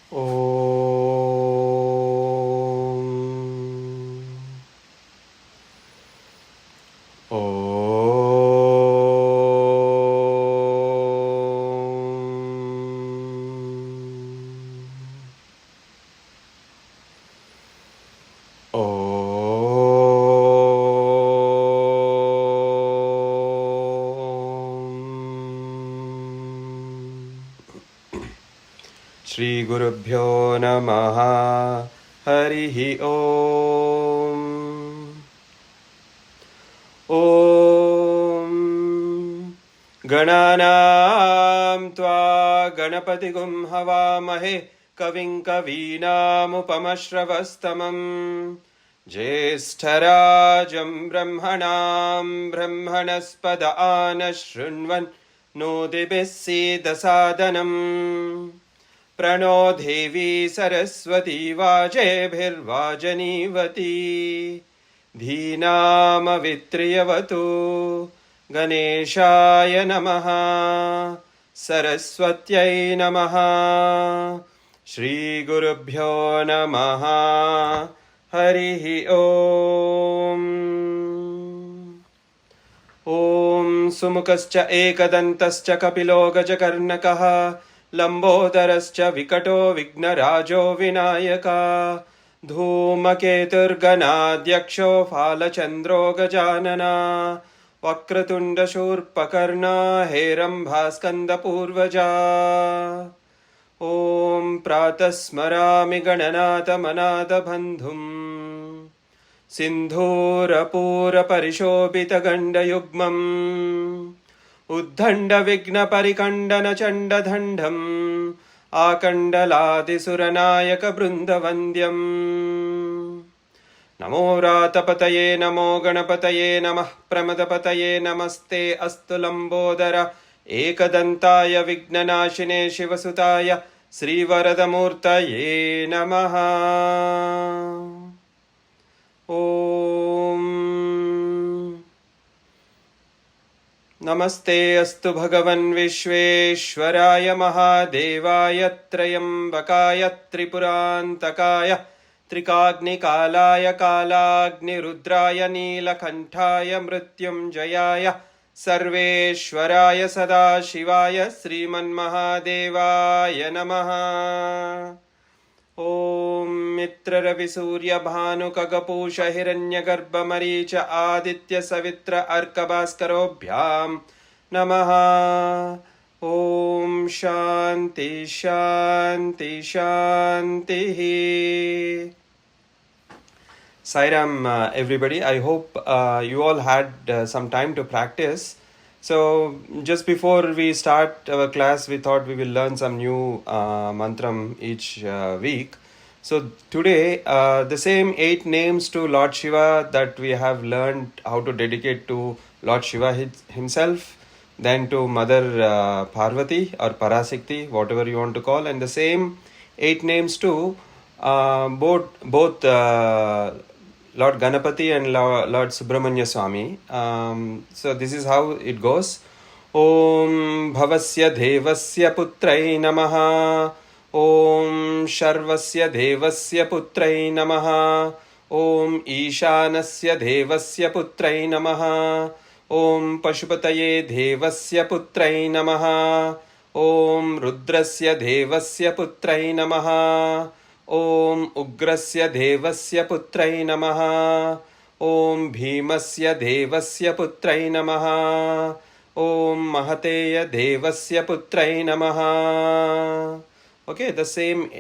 Shri Gurubhyo Namaha Harihi Om. Om Gananam Tva Ganapatigum Havamahe Kavim Kavinam Upamashravastamam Jyeshtarajam Brahmanam Brahmanaspada Anashrinvan Nodibisi Dasadanam Prano Devi Saraswati Vajebhirvajanivati Dhinama Vitriyavatu Ganeshaya Namaha Saraswatyai Namaha Shri Gurubhyo Namaha Harihi Om. Om Sumukascha Ekadantascha Kapilo Gajakarnakaha Lambodharascha Vikato Vignarajo Vinayaka Dhumaketurganadyaksho Phalachandro Gajanana Vakratunda Shurpakarna Herambhaskanda Purvaja Om Pratasmarami Gananata Manata Bandhum Sindhura Pura Parishobita Ganda Yugmam Uddhanda Vigna Parikandana Chanda Dhandam Akandaladi Suranayaka Brundavandyam Namo Ratapataye Namo Ganapataye Namah Pramadapataye Namaste Astulambodara Ekadantaya Vignanashine Shivasutaya Sree Varadamurtaye Namaha. Om Namaste Astu Bhagavan Vishveshwaraya Mahadevaya Trayambakaya Tripurantakaya Trikagni Kalaya Kalagni Rudraya Neelakanthaya Mrityunjayaya Sarveshwaraya Sadashivaya Sriman Mahadevaya Namaha. Om Mitra Ravi Surya Bhanu Kagapusha Hiranya Garbha Maricha Aditya Savitra Arkabhaskarobhyam Namaha. Om Shanti Shanti Shanti. Sairam, everybody. I hope you all had some time to practice. So just before we start our class, we thought we will learn some new mantram each week. So today, the same 8 names to Lord Shiva that we have learned how to dedicate to Lord Shiva himself, then to Mother Parvati or Parasikti, whatever you want to call, and the same 8 names to both Lord Ganapati and Lord Subramanya Swami. So this is how it goes. Om Bhavasya Devasya Putrai Namaha. Om Sharvasya Devasya Putrai Namaha. Om Ishanasya Devasya Putrai Namaha. Om Pashupataye Devasya Putrai Namaha. Om Rudrasya Devasya Putrai Namaha. Om Ugrasya Devasya Putrai Namaha. Om Bhimasya Devasya Putrai Namaha. Om Mahateya Devasya Putrai Namaha. Okay, the same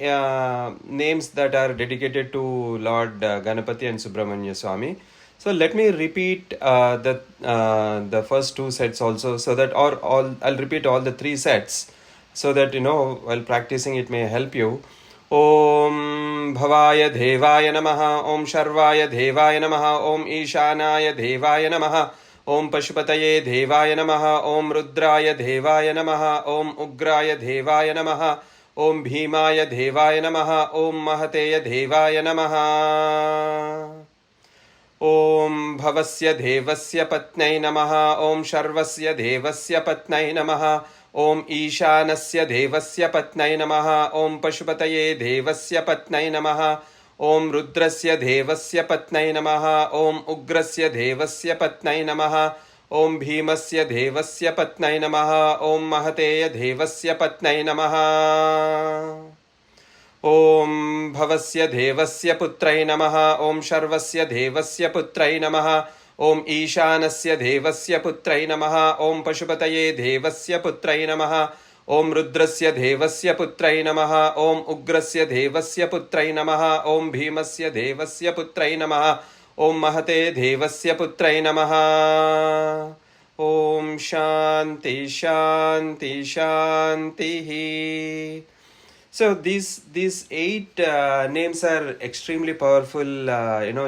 names that are dedicated to Lord Ganapati and Subramanya Swami. So let me repeat the first 2 sets also, so that I'll repeat all the 3 sets, so that while practicing it may help you. Om Bhavaya Devaya Namaha. Om Sharvaya Devaya Namaha. Om Ishanaya Devaya Namaha. Om Pashupataye Devaya Namaha. Om Rudraya Devaya Namaha. Om Ugraya Devaya Namaha. Om Bhimaya Devaya Namaha. Om Mahateya Devaya Namaha. Om Bhavasya Devasya Patnai Namaha. Om Sharvasya Devasya Patnai Namaha. Om Ishanasya Devasya Patnai Namaha. Om Pashupataye Devasya Patnai Namaha. Om Rudrasya Devasya Patnai Namaha. Om Ugrasya Devasya Patnai Namaha. Om Bhimasya Devasya Patnai Namaha. Om Mahateya Devasya Patnai Namaha. Om Bhavasya Devasya Putrai Namaha. Om Sharvasya Devasya Putrai Namaha. Om Ishanasya Devasya Putrai Namaha. Om Pashupataye Devasya Putrai Namaha. Om Rudrasya Devasya Putrai Namaha. Om Ugrasya Devasya Putrai Namaha. Om Bhimasya Devasya Putrai Namaha. Om Mahate Devasya Putrai Namaha. Om Shanti Shanti Shanti. So these eight names are extremely powerful,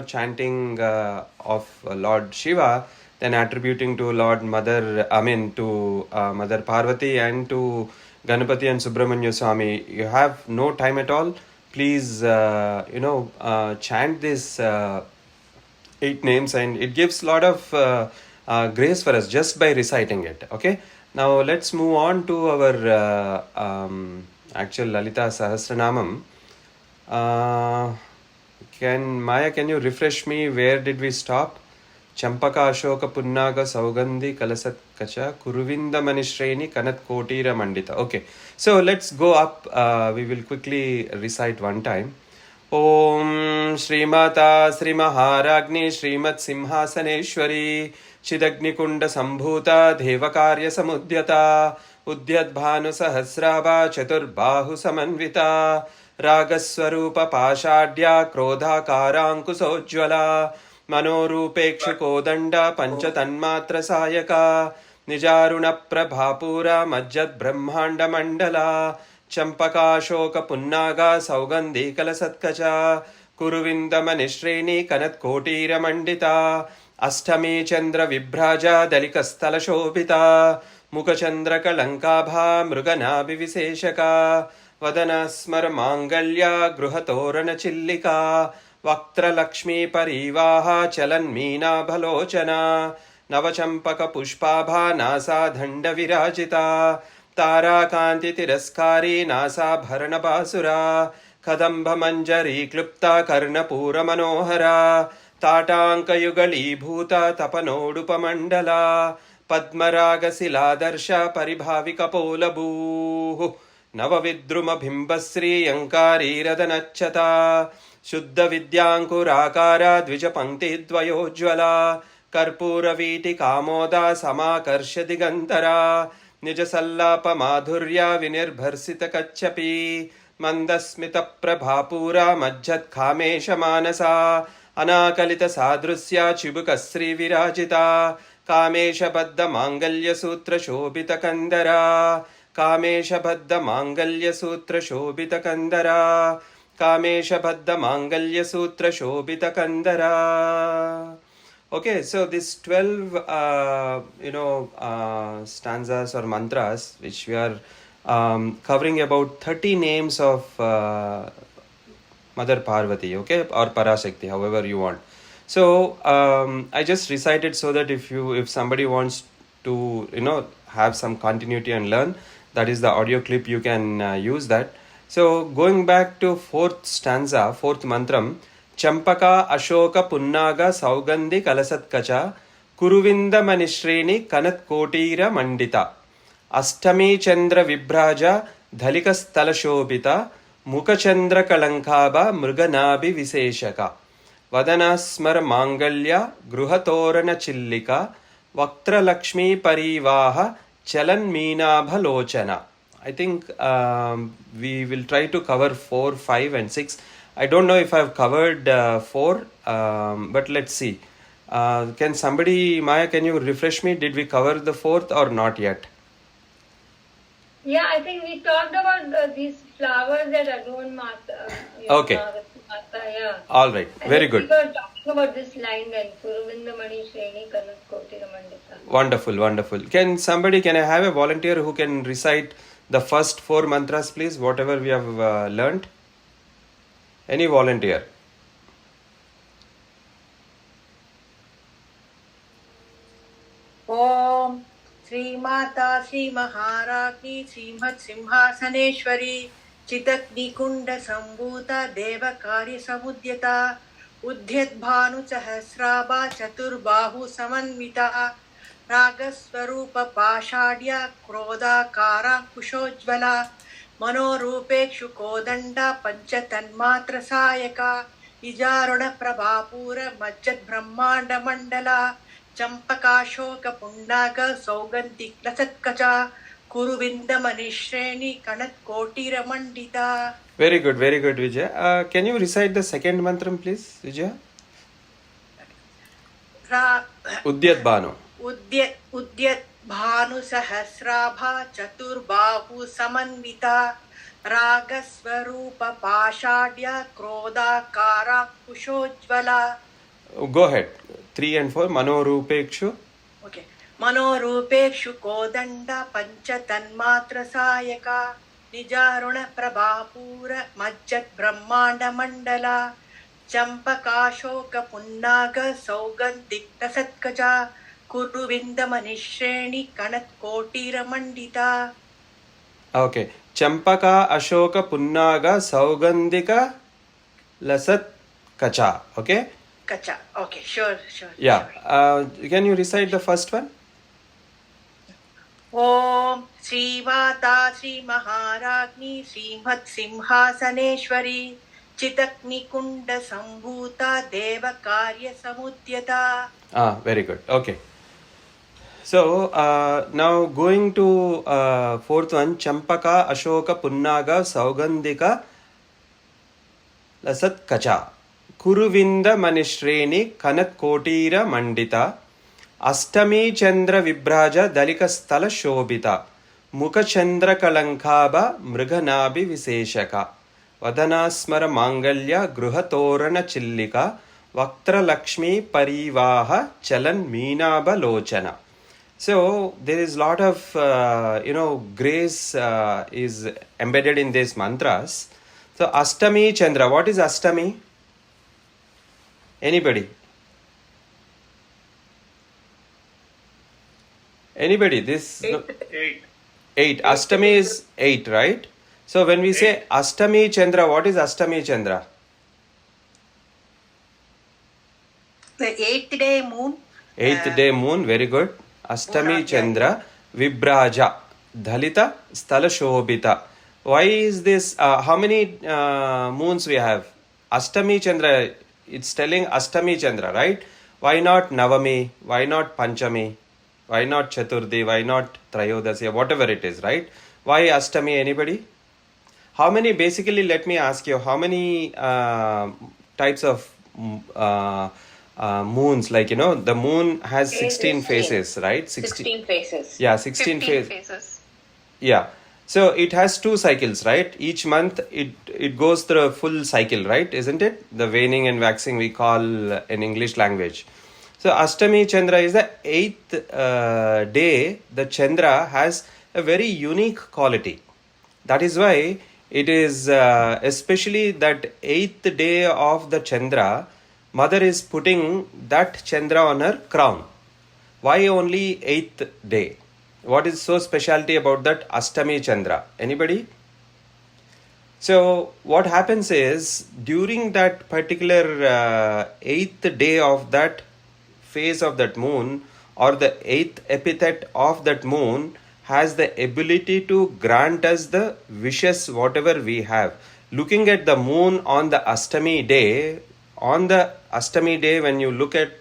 chanting of Lord Shiva, then attributing to Lord Mother, to Mother Parvati and to Ganapati and Subramanya Swami. You have no time at all. Please, chant these eight names, and it gives a lot of grace for us just by reciting it. Okay. Now let's move on to our actual Lalita Sahasranamam. Can you refresh me? Where did we stop? Champaka Ashoka Punnaga Saugandhi Kalasat Kacha Kuruvinda Manishreni Kanat Kotira Mandita. Okay, so let's go up. We will quickly recite one time. Om Srimata Sri Maharagni Srimat Simhasaneshwari Chidagnikunda Sambhuta Devakarya Samudyata Udyadbhanu Sahasrava Chaturbahu Samanvita Ragaswarupa Pashadya Krodha Karankusojjvala Manorupekshkodanda Panchatanmatra Sayaka Nijaruna Prabhapura Majjad Brahmanda Mandala Champaka Shoka Punnaga Saugandhi Kalasatkacha Kuruvinda Manishreni Kanat Kotira Mandita Ashtami Chandra Vibhraja Dalikastala Shobita Mukachandra Kalankabha Mrugana Viviseshaka Vadana Smar Mangalya Gruhatorana Chillika Vaktra Lakshmi Parivaha Chalan Meena Bhalochana Navachampaka Pushpabha Nasa Dhanda Virajita Tara Kanti Tiraskari Nasa Bharana Basura Kadamba Manjari Klupta Karnapura Manohara Tatanka Yugali Bhuta Tapanodupa Mandala Padmaraga Siladarsha Paribhavika Polabhu Navavidruma Bhimbasri Yankari Radanachata Shuddha Vidyankurakara Dvijapankti Dvayojjvala Karpura Viti Kamoda Samakarsha Digantara Nijasallapa Madhurya Vinirbharsita Kachapi Mandasmita Prabhapura Majjat Kamesha Manasa Anakalita Sadrusya Chibukasri Virajita Kamesha Baddha Mangalya Sutra Shobita Kandara Kamesha Baddha Mangalya Sutra Shobita Kandara Kamesha Baddha Mangalya Sutra Shobita Kandara. Okay, so this 12 stanzas or mantras which we are covering about 30 names of Mother Parvati, okay, or Parashakti, however you want. So I just recited so that if somebody wants to have some continuity and learn, that is the audio clip, you can use that. So going back to fourth stanza, fourth mantram, Champaka Ashoka Punnaga Saugandhi Kalasatkacha Kuruvinda Manishreni Kanat Kotira Mandita Ashtami Chandra Vibhraja Dhalikas Talashobita Mukachandra Kalankaba Mruganabi Viseshaka Vadana Smar Mangalya Gruhatorana Chillika Vaktra Lakshmi Parivaha Chalan Meena Bhalochana. I think we will try to cover 4, 5 and 6. I don't know if I've covered 4, but let's see. Can somebody, Maya, can you refresh me? Did we cover the 4th or not yet? Yeah, I think we talked about these flowers that adorn Mata. Okay. Mata, yeah. All right. Very good. We were talking about this line then. Kuruvinda Mani Shreni Kanat Kotira Mandita. Wonderful, wonderful. Can I have a volunteer who can recite the first 4 mantras, please? Whatever we have learned. Any volunteer? Om Shri Mata श्रीमहाराज्ञी श्रीमत्सिंहासनेश्वरी चिदग्निकुण्डसम्भूता देवकार्यसमुद्यता उद्यद्भानुसहस्राभा चतुर्बाहुसमन्विता रागस्वरूपपाषाढ्या क्रोधाकाराङ्कुशोज्ज्वला मनोरूपेक्षु कोदण्डा पञ्चतन्मात्रसायका निजारुणप्रभापूरमज्जद्ब्रह्माण्डमण्डला चम्पकाशोकपुण्डाग सौगन्धिक्लसत्कचा कुरुविन्दमनिश्रेणी कणत्कोटिरमण्डिता. Very good, Vijay. Can you recite the second mantram, please, Vijay? Udyat Bhanu. उद्यत् भानुसहस्राभा चतुर्बाहु Samanvita रागस्वरूपपाषाढ्या क्रोधाकाराङ्कुशोज्ज्वला. Go ahead. 3 and 4. Manorupekshu. Okay. मनोरूपेक्षु Kodanda पञ्चतन्मात्रसायका निजारुणप्रभापूर मज्जद्ब्रह्माण्डमण्डला चम्पकाशोकपुन्नाग सौगन्धिक्लसत्कचा कुरुविन्दमनिश्रेणी कणत्कोटिरमण्डिता. Okay. Champaka, Ashoka, Punnaga, Saugandhika, Lasat, Kacha. Okay? Kacha. Okay, sure. Yeah. Can you recite the first one? Om Srimáta Srimahārāඥī Srimhat-Simhāsaneshwarī Chitaknikunda-Sambhūta Deva-Karya-Samudyata. Very good. Okay. So, now going to fourth one. Champaka, Ashoka, Punnaga, Saugandhika, Lasat, Kacha. Kuruvinda Manishreni Kanat Kotira Mandita Astami Chandra Vibraja Dalika Stala Shobita Mukha Chandra Kalankaba Mriganabi Viseshaka Vadanasmara Mangalya Gruhatorana Chillika Vaktra Lakshmi Parivaha Chalan Meenaba Lochana. So there is lot of grace is embedded in these mantras. So Astami Chandra, what is Astami? Anybody? This 8. Astami is 8, right? So when we say Astami Chandra, what is Astami Chandra? The 8th day moon. 8th day moon, very good. Astami Chandra Vibraja Dhalita Stala Shobita. Why is this? How many moons we have? Astami Chandra, it's telling Astami Chandra, right? Why not Navami? Why not Panchami? Why not Chaturthi? Why not Trayodasi? Whatever it is, right? Why Astami? Anybody? How many, basically, let me ask you, how many types of moons? Like, the moon has 16 faces, right? 16 faces. Yeah, 16 faces. Yeah. So it has 2 cycles, right? Each month it goes through a full cycle, right? Isn't it? The waning and waxing we call in English language. So Astami Chandra is the 8th day. The Chandra has a very unique quality. That is why it is especially that 8th day of the Chandra, Mother is putting that Chandra on her crown. Why only 8th day? What is so specialty about that Astami Chandra? Anybody? So what happens is, during that particular 8th day of that phase of that moon, or the 8th epithet of that moon, has the ability to grant us the wishes whatever we have. Looking at the moon on the Astami day, when you look at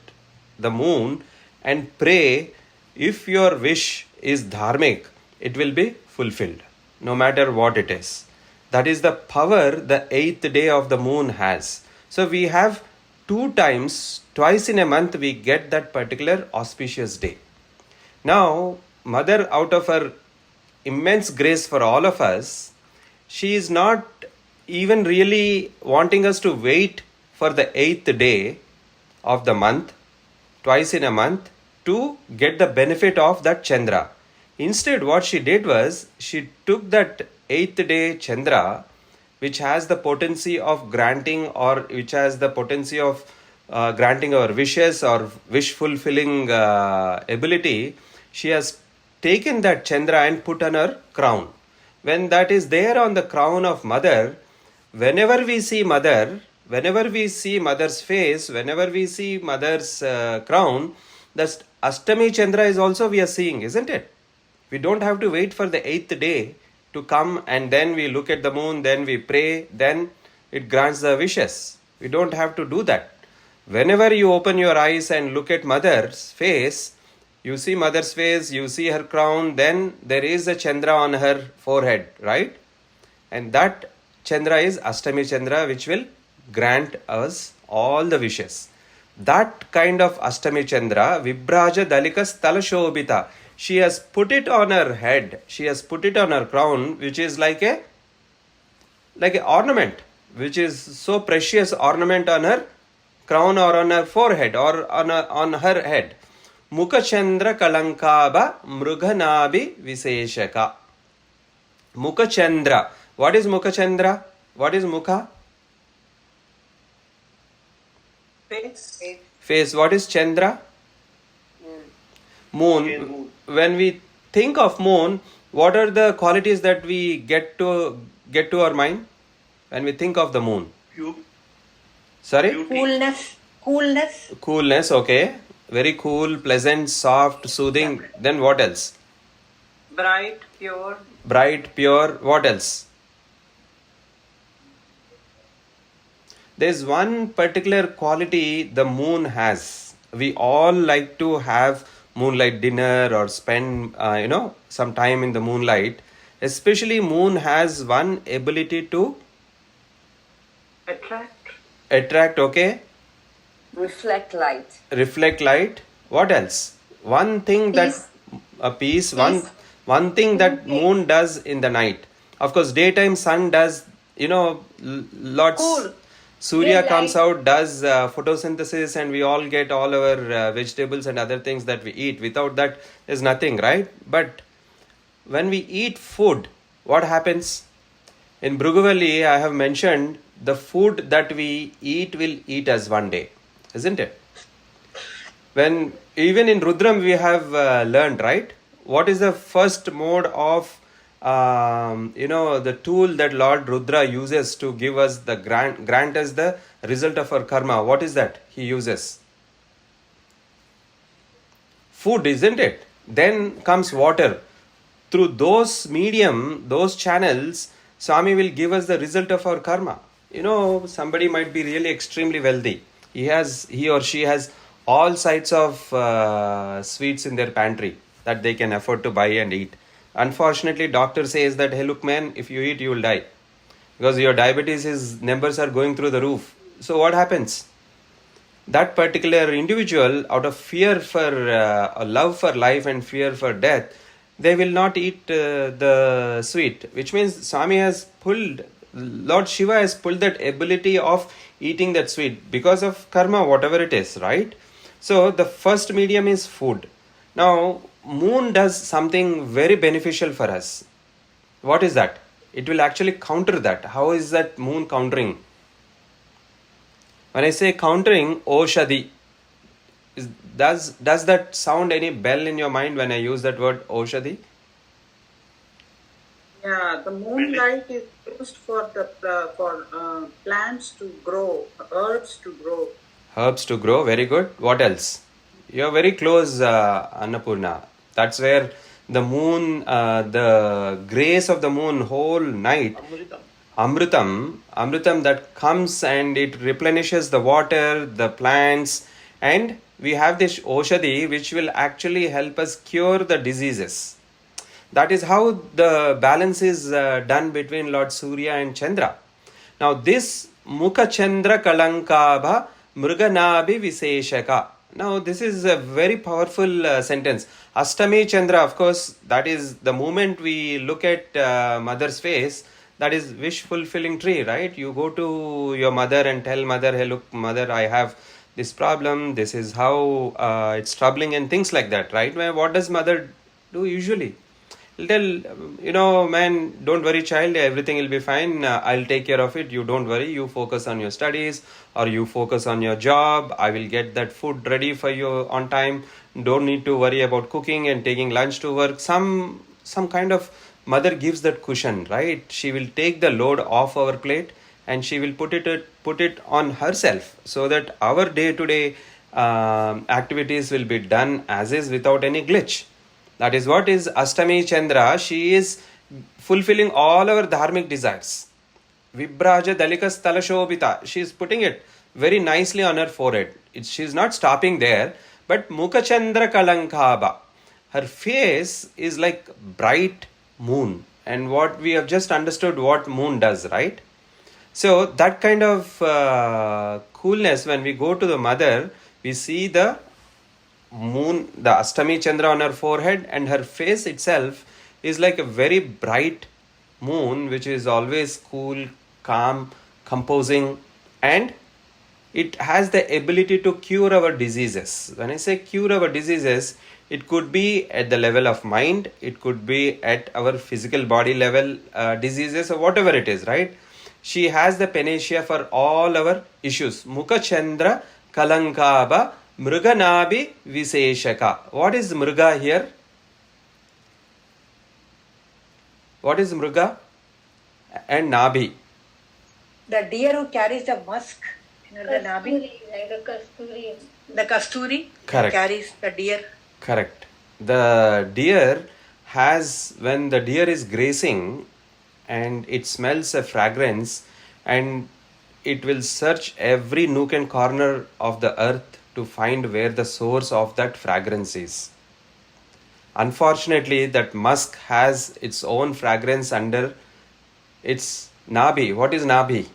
the moon and pray, if your wish is dharmic, it will be fulfilled, no matter what it is. That is the power the 8th day of the moon has. So we have 2 times, twice in a month, we get that particular auspicious day. Now, Mother, out of her immense grace for all of us, she is not even really wanting us to wait for the 8th day of the month, twice in a month, to get the benefit of that Chandra. Instead, what she did was, she took that 8th day Chandra, which has the potency of granting, or which has the potency of granting our wishes or wish fulfilling ability. She has taken that Chandra and put on her crown. When that is there on the crown of mother, whenever we see mother's face, whenever we see mother's crown, the Ashtami Chandra is also we are seeing, isn't it? We don't have to wait for the 8th day to come and then we look at the moon, then we pray, then it grants the wishes. We don't have to do that. Whenever you open your eyes and look at mother's face, you see mother's face, you see her crown, then there is a Chandra on her forehead, right? And that Chandra is Ashtami Chandra, which will grant us all the wishes. That kind of Ashtami Chandra, Vibraja Dalika Stala Shobhita, she has put it on her head, she has put it on her crown, which is like a ornament, which is so precious ornament on her crown or on her forehead or on her head. Mukha Chandra Kalankaba Mruganabi Viseshaka. Mukha Chandra. What is Mukha Chandra? What is Mukha? Face. What is Chandra? Moon. When we think of moon, what are the qualities that we get to our mind when we think of the moon? Sorry? Coolness, okay. Very cool, pleasant, soft, soothing. Yeah. Then what else? Bright, pure. What else? There's one particular quality the moon has. We all like to have moonlight dinner or spend, some time in the moonlight. Especially moon has one ability to attract, okay. reflect light. What else? One thing peace. One thing that moon does in the night. Of course, daytime sun does, lots. Cool. Surya comes out, does photosynthesis, and we all get all our vegetables and other things that we eat. Without that, there's nothing, right? But when we eat food, what happens? In Bhruguvalli, I have mentioned the food that we eat will eat us one day, isn't it? When even in Rudram we have learned, right? What is the first mode of the tool that Lord Rudra uses to give us the grant us the result of our karma? What is that he uses? Food, isn't it? Then comes water. Through those channels, Swami will give us the result of our karma. Somebody might be really extremely wealthy. He or she has all sides of sweets in their pantry that they can afford to buy and eat. Unfortunately, doctor says that, hey, look, man, if you eat, you will die. Because your diabetes numbers are going through the roof. So what happens? That particular individual, out of fear for a love for life and fear for death, they will not eat the sweet. Which means Lord Shiva has pulled that ability of eating that sweet because of karma, whatever it is, right? So the first medium is food. Now, moon does something very beneficial for us. What is that? It will actually counter that. How is that moon countering? When I say countering, Oshadi, does that sound any bell in your mind when I use that word Oshadi? Yeah, the moonlight is used for plants to grow, herbs to grow. Herbs to grow, very good. What else? You're very close, Annapurna. That's where the moon, the grace of the moon whole night, Amritam that comes and it replenishes the water, the plants, and we have this Oshadi which will actually help us cure the diseases. That is how the balance is done between Lord Surya and Chandra. Now this Mukha Chandra Kalankabha Mruganabi Viseshaka. Now this is a very powerful sentence. Ashtami Chandra, of course, that is the moment we look at mother's face, that is wish fulfilling tree, right? You go to your mother and tell mother, hey look mother, I have this problem, this is how it's troubling and things like that, right? What does mother do usually? He'll tell, man, don't worry, child, everything will be fine. I'll take care of it. You don't worry. You focus on your studies or you focus on your job. I will get that food ready for you on time. Don't need to worry about cooking and taking lunch to work. Some kind of mother gives that cushion, right? She will take the load off our plate and she will put it on herself so that our day-to-day activities will be done as is without any glitch. That is what is Ashtami Chandra. She is fulfilling all our dharmic desires. Vibraja Dalikas Talashobita. She is putting it very nicely on her forehead. She is not stopping there. But Mukha Chandra Kalankaba. Her face is like bright moon. And what we have just understood what moon does, right? So that kind of coolness, when we go to the mother, we see the moon, the Ashtami Chandra on her forehead, and her face itself is like a very bright moon, which is always cool, calm, composing, and it has the ability to cure our diseases. When I say cure our diseases, it could be at the level of mind, it could be at our physical body level diseases, or whatever it is, right? She has the panacea for all our issues. Mukha Chandra Kalankaba Mruganabi Viseshaka. What is Mruga here? What is Mruga? And Nabi. The deer who carries the musk, the Nabi. Like the Kasturi. The Kasturi. Correct. Carries the deer. Correct. The deer has, when the deer is grazing and it smells a fragrance, and it will search every nook and corner of the earth to find where the source of that fragrance is. Unfortunately, that musk has its own fragrance under its nabi. What is nabi?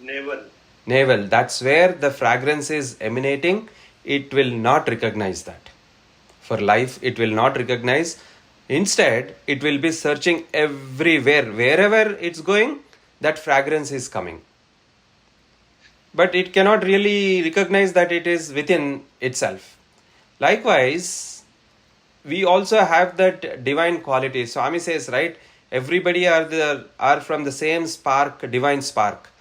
Navel. Navel. That's where the fragrance is emanating. It will not recognize that. For life, it will not recognize. Instead, it will be searching everywhere. Wherever it's going, that fragrance is coming. But it cannot really recognize that it is within itself. Likewise, we also have that divine quality. Swami says, right, everybody are from the same spark, divine spark.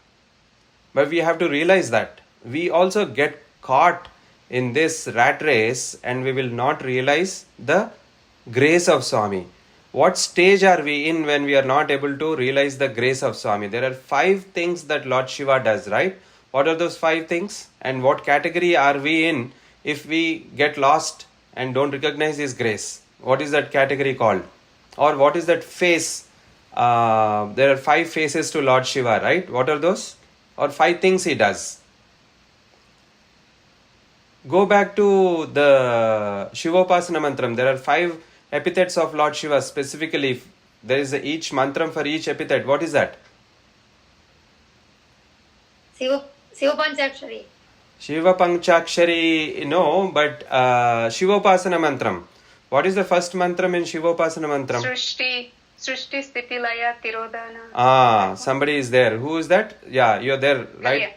But we have to realize that we also get caught in this rat race and we will not realize the grace of Swami. What stage are we in when we are not able to realize the grace of Swami? There are 5 things that Lord Shiva does, right? What are those 5 things? And what category are we in if we get lost and don't recognize His grace? What is that category called? Or what is that face? There are 5 faces to Lord Shiva, right? What are those? Or 5 things He does. Go back to the Shivopasana mantram. There are 5 epithets of Lord Shiva specifically. There is each mantram for each epithet. What is that? Shiva Panchakshari. Shiva Panchakshari, no, but Shivopasana mantram. What is the first mantram in Shivopasana mantram? Srishti Sthiti Laya Tirodhana. Somebody is there. Who is that? Yeah, you're there, right?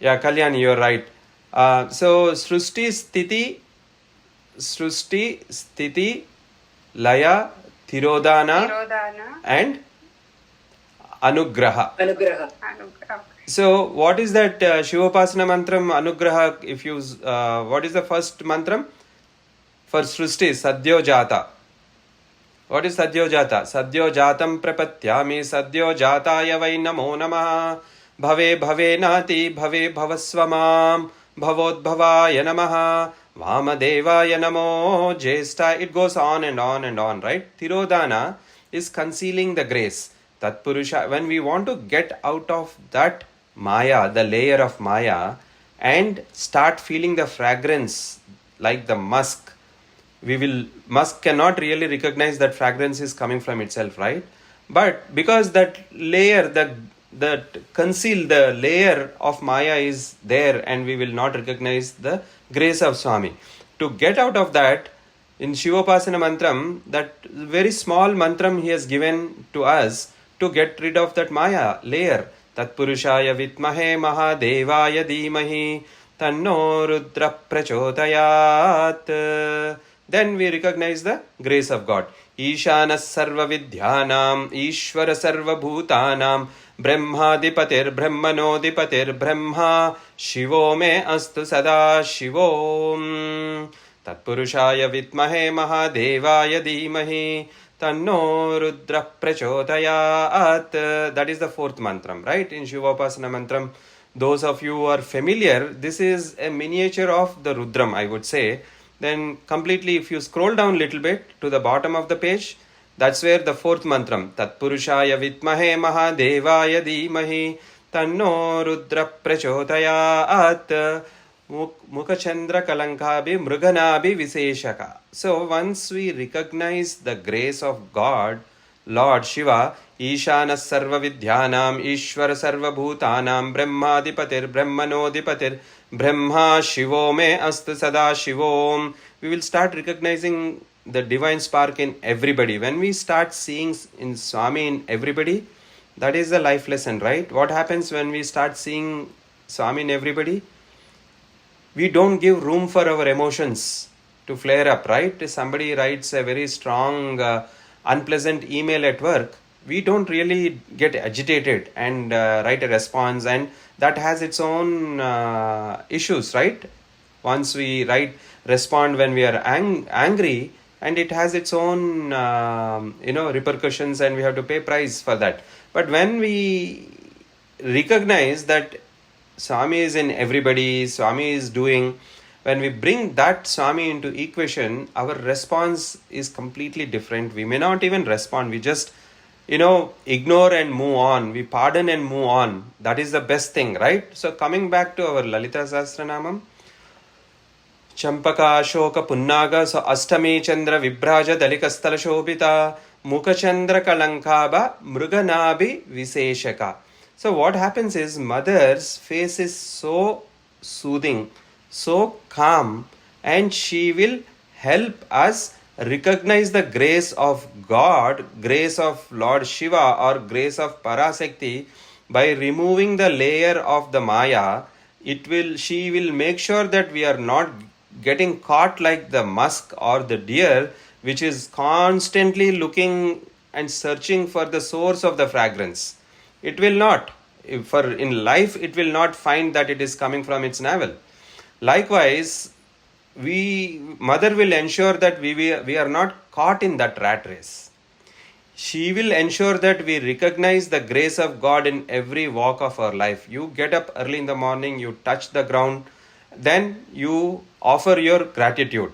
Yeah. Kalyani, you're right. So Srishti Sthiti Laya Tirodhana and Anugraha. Anugraha. So what is that Shivopasana mantram Anugraha? If you what is the first mantram for Srishti? Sadhyo Jata. What is Sadhyo Jata? Sadhyo Jatam Prapatyami Sadhyo Jataya Vai Namo Namaha Bhave Bhave Nati Bhave Bhavasvamam Bhavodbhavaya Namaha Vamadevaya Namo Jesta. It goes on and on and on, right? Tirodhana is concealing the grace. Tatpurusha. When we want to get out of that Maya, the layer of Maya, and start feeling the fragrance like the musk, musk cannot really recognize that fragrance is coming from itself, right? But because that layer, that conceal the layer of Maya is there, and we will not recognize the grace of Swami. To get out of that, in Shivopasana mantram, that very small mantram he has given to us to get rid of that Maya layer. Tatpurushaya vitmahe mahadevaya dhimahi tanno rudra prachodayat. then we recognize the grace of God. Ishana sarva vidyanam, Ishvara sarva bhutanam, Brahmadipatir Brahmanodipatir Brahma, Shivo me astu sada Shivo. Tatpurushaya vitmahe mahadevaya dhimahi, Tanno Rudra prachodayat. That is the fourth mantram, right? In Shivopasana mantram. Those of you who are familiar, this is a miniature of the Rudram, I would say. Then completely, if you scroll down a little bit to the bottom of the page, that's where the fourth mantram, Tat Purushaya Vitmahe Mahadevaya Dhimahi Tanno Rudra Prachodayat Mukachandra Kalankabhi Mruganabi Viseshaka. So once we recognize the grace of God, Lord Shiva, Ishana Sarva Vidyanam, Ishvara Sarva Bhutanam, Brahmadipatir Brahmanodipatir Brahma Shivo me astu sada Shivom. We will start recognizing the divine spark in everybody. When we start seeing in Swami in everybody, that is the life lesson, right? What happens when we start seeing Swami in everybody? We don't give room for our emotions to flare up, right? If somebody writes a very strong, unpleasant email at work, we don't really get agitated and write a response, and that has its own issues, right? Once we respond when we are angry, and it has its own repercussions, and we have to pay price for that. But when we recognize that Swami is in everybody, Swami is doing, when we bring that Swami into equation, our response is completely different. We may not even respond, we just ignore and move on. We pardon and move on. That is the best thing, right? So coming back to our Lalita Sahasranamam, Champaka Ashoka Punnaga, so Astami Chandra Vibraja Dalikastala Shobita, Mukachandra Kalankaba, Mruganabi Viseshaka. So what happens is, mother's face is so soothing, so calm, and she will help us recognize the grace of God, grace of Lord Shiva, or grace of Parasakti by removing the layer of the Maya. She will make sure that we are not getting caught like the musk or the deer, which is constantly looking and searching for the source of the fragrance. It will not. In life, it will not find that it is coming from its navel. Likewise, mother will ensure that we are not caught in that rat race. She will ensure that we recognize the grace of God in every walk of our life. You get up early in the morning, you touch the ground, then you offer your gratitude.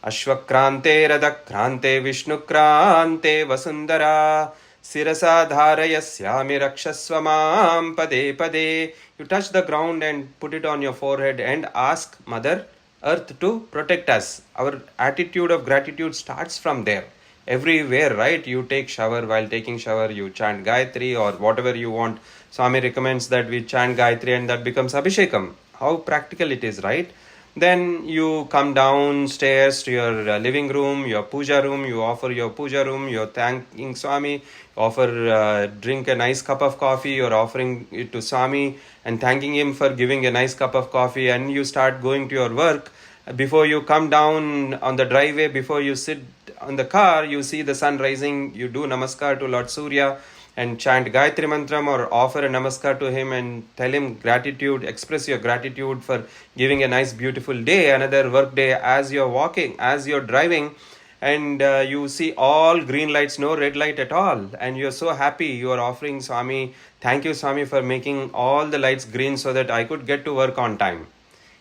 Ashvakrante Radhakrante Vishnukrante Vasundara Sirasa Dharayasyami Rakshasvamam Pade Pade. You touch the ground and put it on your forehead and ask Mother Earth to protect us. Our attitude of gratitude starts from there. Everywhere, right? You take shower, while taking shower, you chant Gayatri or whatever you want. Swami recommends that we chant Gayatri and that becomes Abhishekam. How practical it is, right? Then you come downstairs to your living room, your puja room, you offer your puja room, you're thanking Swami, drink a nice cup of coffee, you're offering it to Swami and thanking him for giving a nice cup of coffee, and you start going to your work. Before you come down on the driveway, before you sit on the car, you see the sun rising, you do namaskar to Lord Surya and chant Gayatri Mantram or offer a namaskar to him and tell him gratitude, express your gratitude for giving a nice beautiful day, another work day, as you're walking, as you're driving, and you see all green lights, no red light at all, and you're so happy, you are offering Swami, thank you Swami for making all the lights green so that I could get to work on time.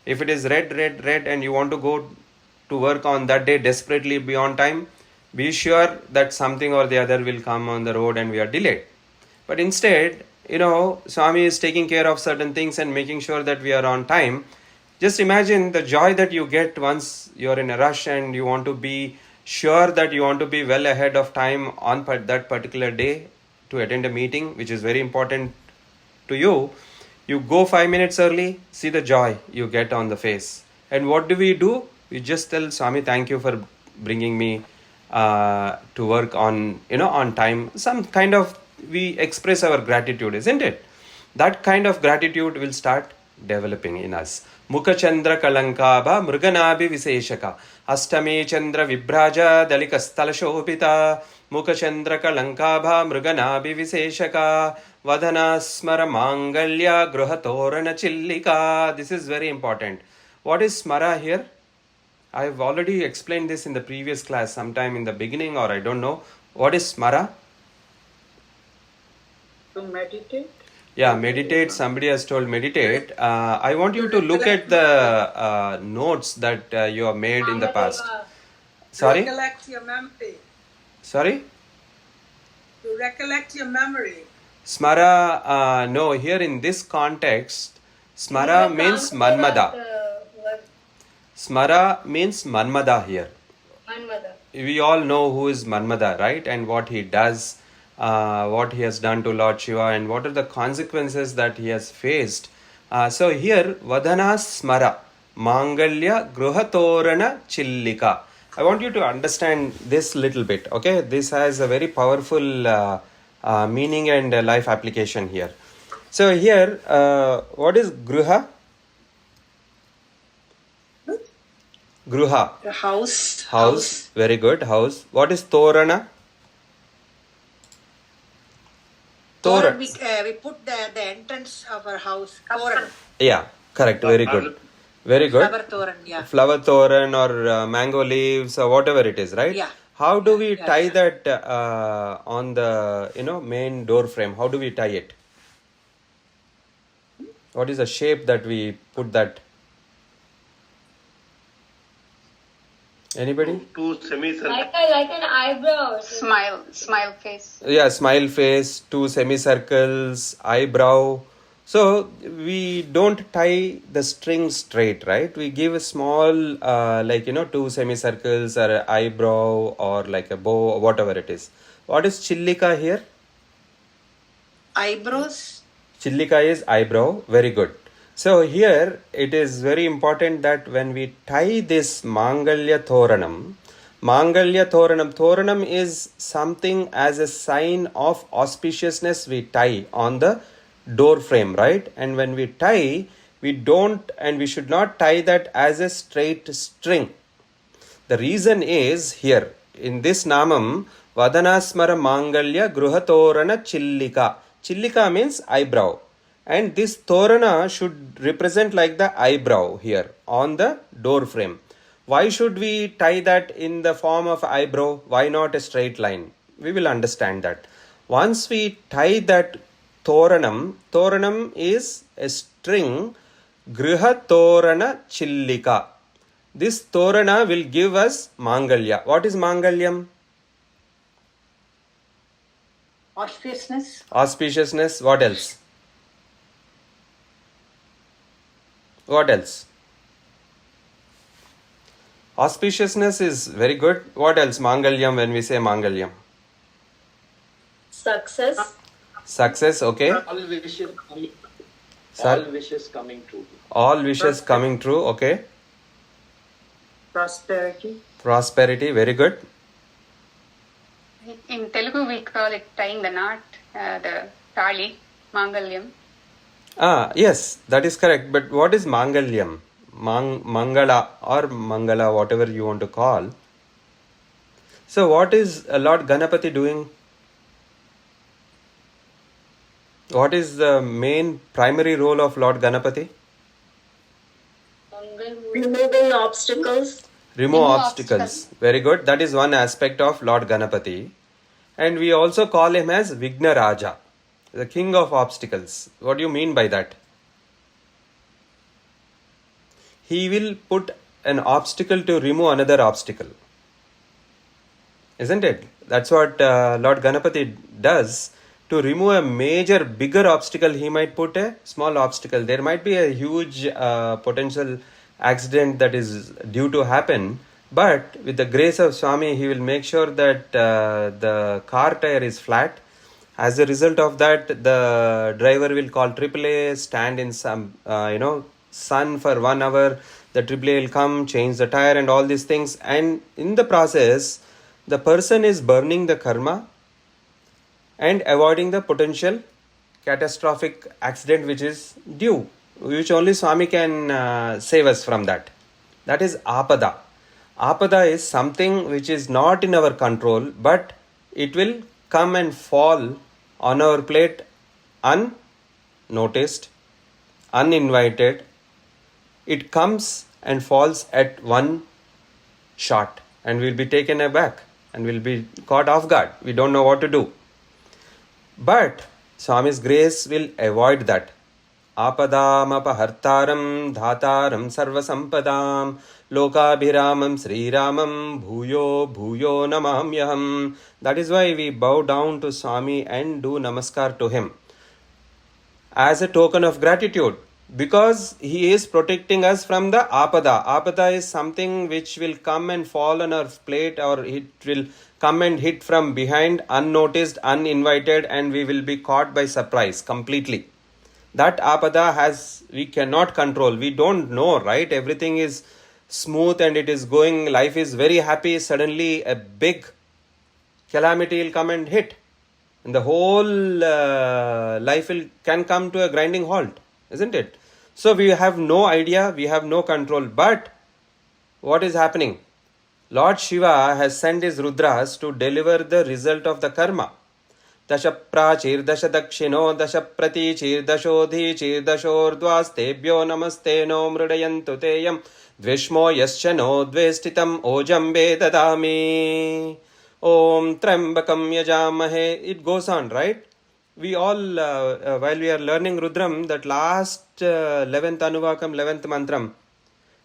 If it is red and you want to go to work on that day desperately beyond time, be sure that something or the other will come on the road and we are delayed. But instead, Swami is taking care of certain things and making sure that we are on time. Just imagine the joy that you get once you're in a rush and you want to be sure that you want to be well ahead of time on that particular day to attend a meeting, which is very important to you. You go 5 minutes early, see the joy you get on the face. And what do? We just tell Swami, thank you for bringing me to work on time. Some kind of, we express our gratitude, isn't it? That kind of gratitude will start developing in us. Mukha Chandra Kalankaba Mruganabi Viseshaka. Astame Chandra Vibraja Dalikastala Shobita Mukha Chandra Kalankabha Mruganabi Viseshaka Vadana Smara Mangalya Gruhatorana Chillika. This is very important. What is smara here? I have already explained this in the previous class, sometime in the beginning, or I don't know. What is smara? To meditate. Yeah, meditate. Somebody has told meditate. I want you to look at the notes that you have made in the past. Sorry? Recollect your memory. Sorry? To recollect your memory. Smara, no, here in this context, smara means manmada. Smara means manmada here. Manmada. We all know who is Manmada, right? And what he does, what he has done to Lord Shiva, and what are the consequences that he has faced. So here, Vadana Smara, Mangalya Gruhatorana Chillika. I want you to understand this little bit, okay? This has a very powerful meaning and life application here. So here, what is Gruha? Gruha. The house. House. Very good. House. What is Torana? Toran. We put the entrance of our house. Toran. Yeah, correct. Very good. Very good. Flower toran, yeah. Flower toran or mango leaves or whatever it is, right? Yeah. How do we tie that on the main door frame? How do we tie it? What is the shape that we put that? Anybody? Two semicircles. Like an eyebrow. Smile face. Yeah, smile face, two semicircles, eyebrow. So we don't tie the string straight, right? We give a small, two semicircles or an eyebrow or like a bow or whatever it is. What is chillika here? Eyebrows. Chillika is eyebrow. Very good. So here it is very important that when we tie this Mangalya Thoranam, Thoranam is something as a sign of auspiciousness we tie on the door frame, right? And when we tie, we don't and we should not tie that as a straight string. The reason is here in this Namam, Vadanasmara Mangalya Gruhatorana Chillika. Chillika means eyebrow. And this Torana should represent like the eyebrow here on the door frame. Why should we tie that in the form of eyebrow? Why not a straight line? We will understand that. Once we tie that Toranam is a string, Griha Torana Chillika. This Torana will give us Mangalya. What is Mangalyam? Auspiciousness. Auspiciousness. What else? What else? Auspiciousness is very good. What else? Mangalyam, when we say Mangalyam. Success. Success, okay. All wishes coming true. All wishes coming true, okay. Prosperity. Prosperity, very good. In Telugu, we call it tying the knot, the tali, mangalyam. Yes, that is correct. But what is Mangalyam? Mangala or Mangala, whatever you want to call. So what is Lord Ganapati doing? What is the main primary role of Lord Ganapati? Removing obstacles. Remove obstacles. Very good. That is one aspect of Lord Ganapati. And we also call him as Vigna Raja, the king of obstacles. What do you mean by that? He will put an obstacle to remove another obstacle. Isn't it? That's what Lord Ganapati does. To remove a bigger obstacle, he might put a small obstacle. There might be a huge potential accident that is due to happen. But with the grace of Swami, he will make sure that the car tire is flat. As a result of that, the driver will call AAA, stand in some, sun for 1 hour. The AAA will come, change the tire and all these things. And in the process, the person is burning the karma and avoiding the potential catastrophic accident which is due, which only Swami can save us from that. That is Apada. Apada is something which is not in our control, but it will come and fall on our plate unnoticed, uninvited. It comes and falls at one shot, and we'll be taken aback and we'll be caught off guard. We don't know what to do. But Swami's grace will avoid that. Apadam apahartaram dhataram sarvasampadam lokabhiramam Sree Ramam bhuyo bhuyo namamyaham. That is why we bow down to Swami and do namaskar to him as a token of gratitude, because he is protecting us from the apada. Apada is something which will come and fall on our plate, or it will come and hit from behind, unnoticed, uninvited, and we will be caught by surprise completely. That apada we cannot control. We don't know, right? Everything is smooth and it is going, life is very happy. Suddenly a big calamity will come and hit, and the whole life can come to a grinding halt, isn't it? So we have no idea, we have no control. But what is happening? Lord Shiva has sent his Rudras to deliver the result of the karma. Dasha prachir, dasha dakshino, dasha pratichir, dashodhichir, dashordvastebhyo namaste no mrudayantu teyam dvishmo yascha no dvestitam ojambe dadami. Om Trambakam Yajamahe. It goes on, right? We all, while we are learning Rudram, that last 11th Anuvakam, 11th Mantram,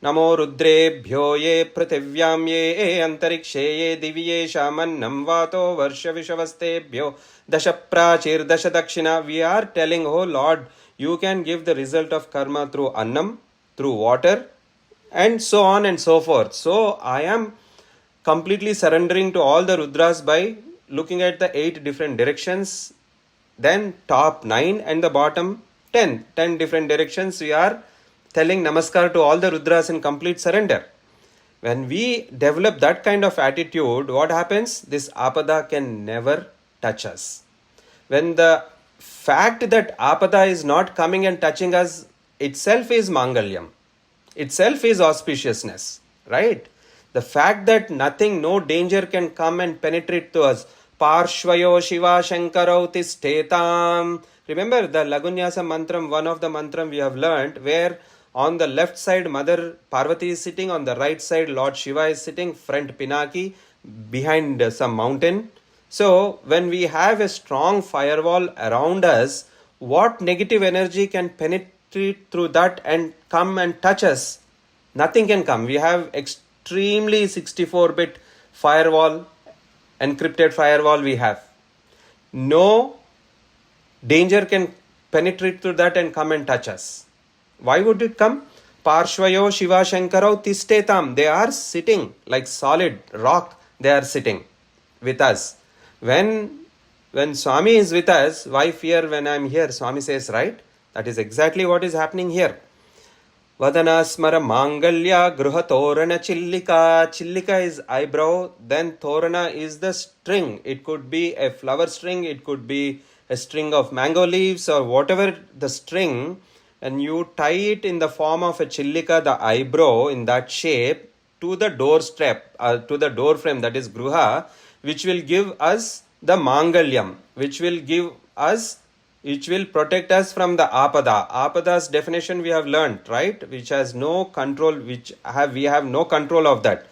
Namo Rudrebhyo ye prativyam ye antarikshe ye divye shamannam vato varsha vishavastebhyo dasha prachir dasha dakshina. We are telling, oh Lord, you can give the result of karma through annam, through water, and so on and so forth. So I am completely surrendering to all the Rudras by looking at the 8 different directions, then top 9 and the bottom 10 different directions. We are telling namaskar to all the Rudras in complete surrender. When we develop that kind of attitude, what happens? This apada can never touch us. When the fact that apada is not coming and touching us itself is mangalyam, itself is auspiciousness, right? The fact that nothing, no danger can come and penetrate to us. Parshvayo Shiva Shankarau Tistetam. Remember the Lagunyasa mantram, one of the mantram we have learnt, where on the left side Mother Parvati is sitting, on the right side Lord Shiva is sitting, front Pinaki, behind some mountain. So when we have a strong firewall around us, what negative energy can penetrate through that and come and touch us? Nothing can come. We have extremely 64-bit firewall, encrypted firewall we have. No danger can penetrate through that and come and touch us. Why would it come? Parshvayo Shiva Shankarau Tistetam. They are sitting like solid rock. They are sitting with us. When Swami is with us, why fear when I am here? Swami says, right? That is exactly what is happening here. Vadana smara mangalya gruha torana chillika. Chillika is eyebrow, then torana is the string. It could be a flower string, it could be a string of mango leaves or whatever the string, and you tie it in the form of a chillika, the eyebrow in that shape, to the door strap, to the door frame, that is gruha, which will give us the mangalyam, which will protect us from the apada. Apada's definition we have learnt, right? Which has no control, we have no control of that.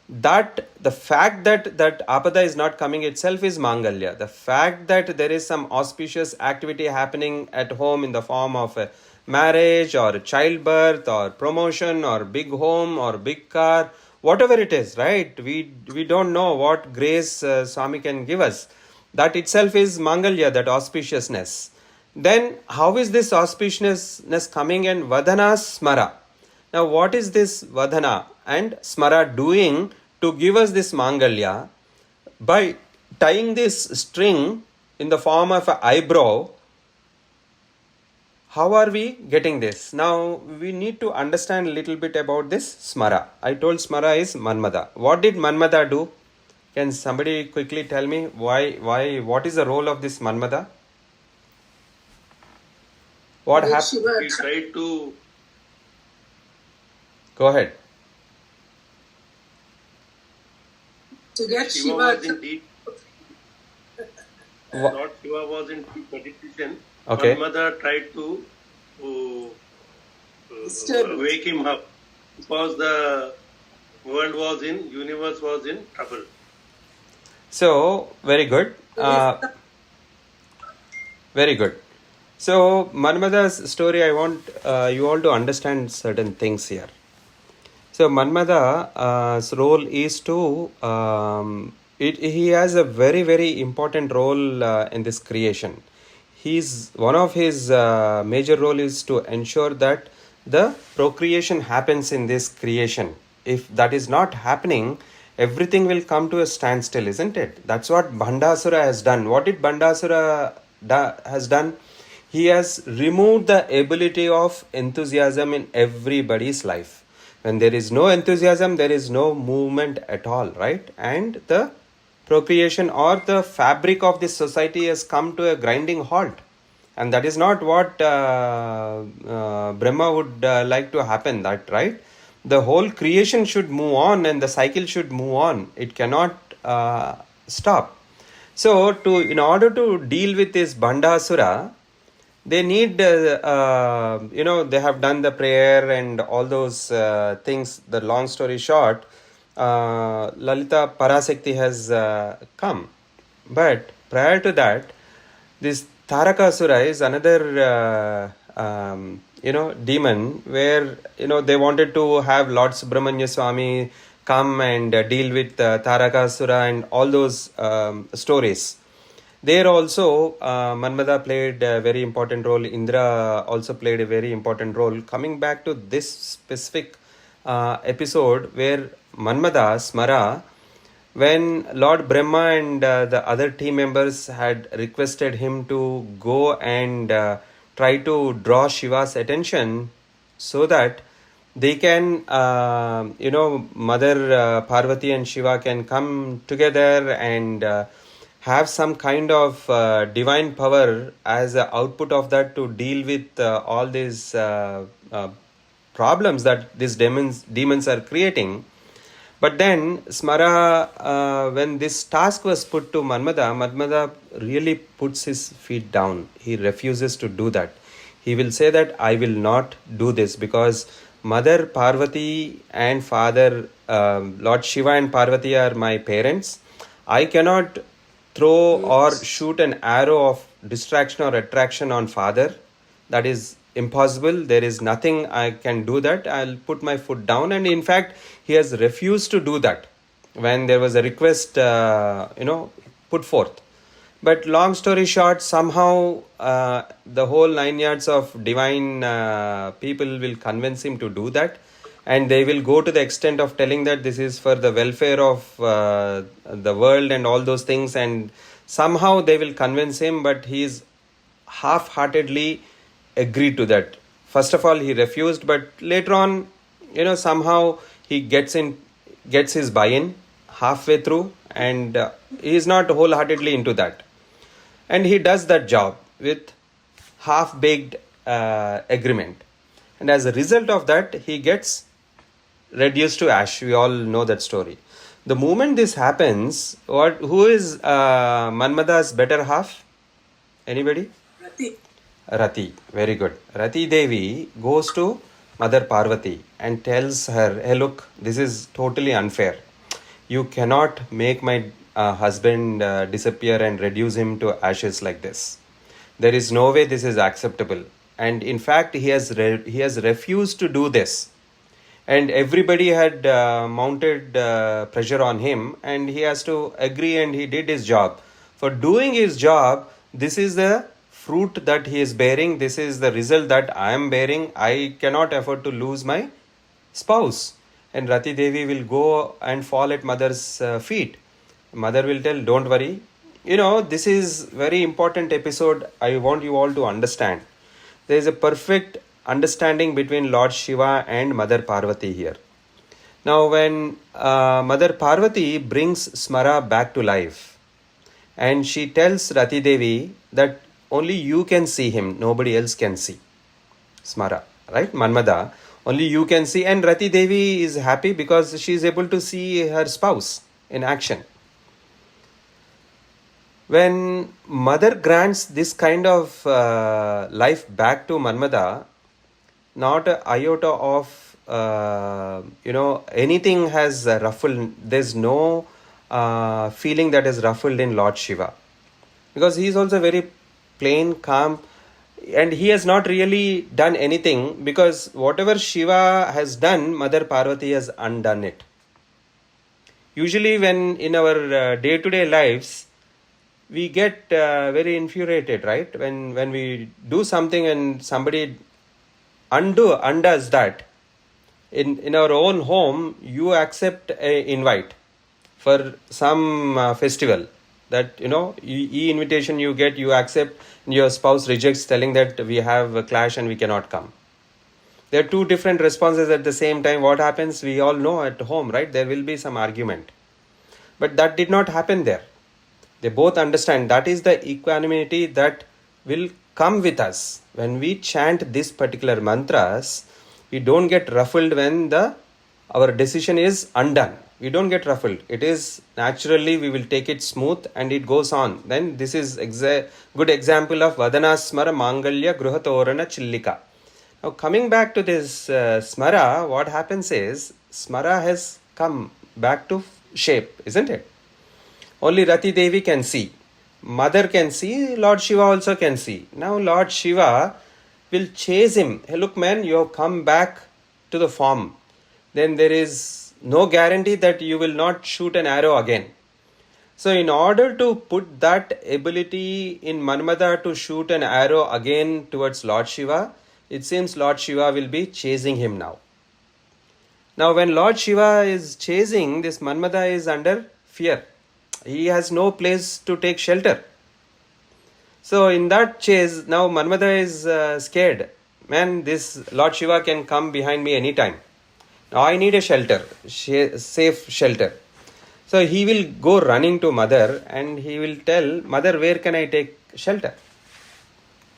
That the fact that apada is not coming itself is mangalya. The fact that there is some auspicious activity happening at home in the form of a marriage or childbirth or promotion or big home or big car, whatever it is, right? We don't know what grace Swami can give us. That itself is mangalya, that auspiciousness. Then how is this auspiciousness coming? And vadana smara. Now what is this vadana and smara doing to give us this mangalya? By tying this string in the form of an eyebrow, how are we getting this? Now we need to understand a little bit about this smara. I told smara is Manmada. What did Manmada do? Can somebody quickly tell me what is the role of this Manmada? What happened? We try to Go ahead. To get Shiva Shiva was in to deep, Wha- Lord Shiva was in deep meditation. Okay. Manmada tried to disturb it. wake him up because the universe was in trouble. So, very good. Very good. So, Manmada's story, I want you all to understand certain things here. So, Manmada's role is to, he has a very, very important role in this creation. One of his major role is to ensure that the procreation happens in this creation. If that is not happening, everything will come to a standstill, isn't it? That's what Bhandasura has done. What did Bhandasura has done? He has removed the ability of enthusiasm in everybody's life. When there is no enthusiasm, there is no movement at all, right? And the procreation or the fabric of this society has come to a grinding halt. And that is not what Brahma would like to happen, that, right? The whole creation should move on and the cycle should move on. It cannot stop. So, in order to deal with this Bhandasura, they need, they have done the prayer and all those things. The long story short, Lalita Parasekti has come. But prior to that, this Tarakasura is another, demon where, they wanted to have Lord Subramanya Swami come and deal with Tarakasura and all those stories. There also, Manmada played a very important role. Indra also played a very important role. Coming back to this specific episode where Manmada, Smara, when Lord Brahma and the other team members had requested him to go and try to draw Shiva's attention so that they can, Mother Parvati and Shiva can come together and have some kind of divine power as an output of that to deal with all these problems that these demons are creating. But then Smara, when this task was put to Manmada really puts his feet down. He refuses to do that. He will say that I will not do this because Mother Parvati and Father Lord Shiva and Parvati are my parents. I cannot throw or shoot an arrow of distraction or attraction on Father. That is impossible. There is nothing I can do that. I'll put my foot down. And in fact, he has refused to do that when there was a request, put forth. But long story short, somehow the whole 9 yards of divine people will convince him to do that. And they will go to the extent of telling that this is for the welfare of the world and all those things. And somehow they will convince him, but he is half-heartedly agreed to that. First of all, he refused, but later on, somehow he gets his buy-in halfway through, and he is not wholeheartedly into that. And he does that job with half-baked agreement. And as a result of that, he gets reduced to ash. We all know that story. The moment this happens, who is Manmada's better half? Anybody? Rati. Very good. Rati Devi goes to Mother Parvati and tells her, hey, look, this is totally unfair. You cannot make my husband disappear and reduce him to ashes like this. There is no way this is acceptable. And in fact, he has refused to do this. And everybody had mounted pressure on him, and he has to agree, and he did his job. For doing his job, this is the fruit that he is bearing. This is the result that I am bearing. I cannot afford to lose my spouse. And Rati Devi will go and fall at mother's feet. Mother will tell, don't worry. This is very important episode. I want you all to understand. There is a perfect understanding between Lord Shiva and Mother Parvati here. Now, when Mother Parvati brings Smara back to life, and she tells Rati Devi that only you can see him, nobody else can see. Smara, right? Manmada, only you can see. And Rati Devi is happy because she is able to see her spouse. in action. When mother grants this kind of life back to Manmada, not an iota of anything has ruffled. There's no feeling that is ruffled in Lord Shiva, because he is also very plain, calm, and he has not really done anything, because whatever Shiva has done, Mother Parvati has undone it. Usually when in our day-to-day lives, we get very infuriated, right? When we do something and somebody undoes that. In our own home, you accept an invite for some festival, that invitation you get, you accept, your spouse rejects, telling that we have a clash and we cannot come. There are two different responses at the same time. What happens, we all know at home, right? There will be some argument. But that did not happen there. They both understand that is the equanimity that will come with us. When we chant this particular mantras, we don't get ruffled when our decision is undone. We don't get ruffled. It is naturally, we will take it smooth and it goes on. Then this is good example of Vadana Smara Mangalya Gruhatorana Chillika. Now coming back to this Smara, what happens is, Smara has come back to shape, isn't it? Only Rati Devi can see. Mother can see, Lord Shiva also can see. Now Lord Shiva will chase him. Hey, look man, you have come back to the form. Then there is no guarantee that you will not shoot an arrow again. So in order to put that ability in Manmada to shoot an arrow again towards Lord Shiva, it seems Lord Shiva will be chasing him now. Now when Lord Shiva is chasing, this Manmada is under fear. He has no place to take shelter. So in that chase, now Manmada is scared. Man, this Lord Shiva can come behind me anytime. Now I need a shelter, safe shelter. So he will go running to Mother and he will tell, Mother, where can I take shelter?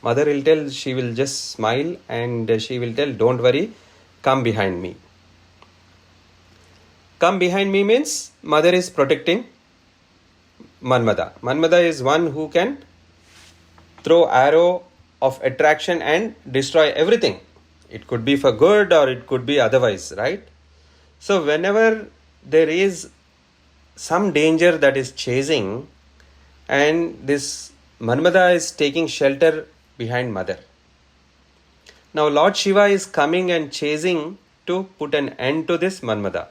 Mother will tell, she will just smile and she will tell, don't worry, come behind me. Come behind me means Mother is protecting Manmada. Manmada is one who can throw arrow of attraction and destroy everything. It could be for good or it could be otherwise, right? So whenever there is some danger that is chasing, and this Manmada is taking shelter behind Mother. Now Lord Shiva is coming and chasing to put an end to this Manmada.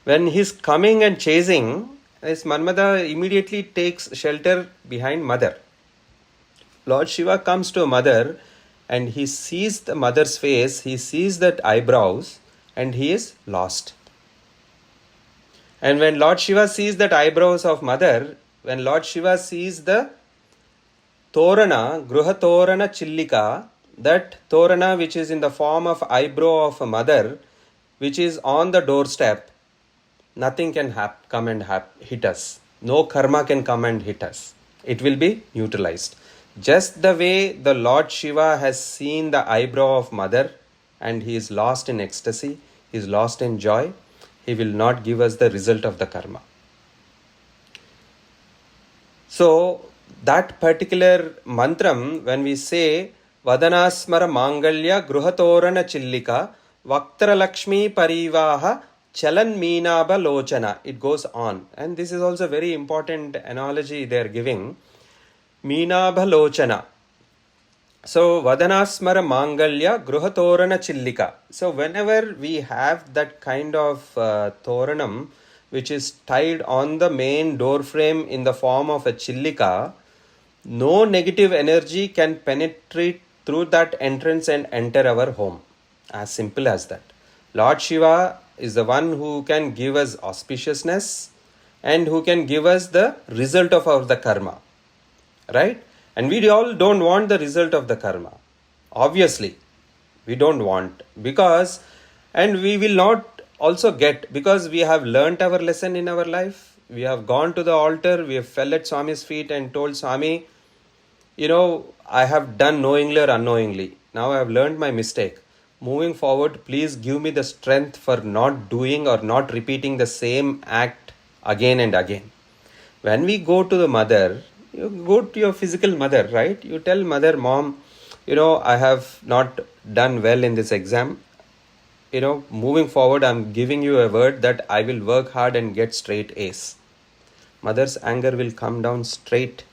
When he is coming and chasing, this Manmada immediately takes shelter behind Mother. Lord Shiva comes to Mother and he sees the Mother's face, he sees that eyebrows, and he is lost. And when Lord Shiva sees that eyebrows of Mother, when Lord Shiva sees the Torana, Gruha Torana Chillika, that Torana which is in the form of eyebrow of a Mother, which is on the doorstep, nothing can come and hit us. No karma can come and hit us. It will be neutralized. Just the way the Lord Shiva has seen the eyebrow of Mother and he is lost in ecstasy, he is lost in joy, he will not give us the result of the karma. So that particular mantram, when we say Vadanasmara Mangalya Gruhatorana Chillika Vaktra Lakshmi Parivaha Chalan Meenaba Lochana, it goes on. And this is also a very important analogy they are giving. Meenaba Lochana. So Vadanasmara Mangalya Gruhatorana Chillika. So whenever we have that kind of Toranam which is tied on the main door frame in the form of a Chillika, no negative energy can penetrate through that entrance and enter our home. As simple as that. Lord Shiva is the one who can give us auspiciousness and who can give us the result of the karma. Right? And we all don't want the result of the karma. Obviously, we don't want. And we will not also get, because we have learnt our lesson in our life. We have gone to the altar, we have fell at Swami's feet and told Swami, I have done knowingly or unknowingly. Now I have learned my mistake. Moving forward, please give me the strength for not doing or not repeating the same act again and again. When we go to the mother, you go to your physical mother, right? You tell mother, mom, I have not done well in this exam. Moving forward, I'm giving you a word that I will work hard and get straight A's. Mother's anger will come down straight.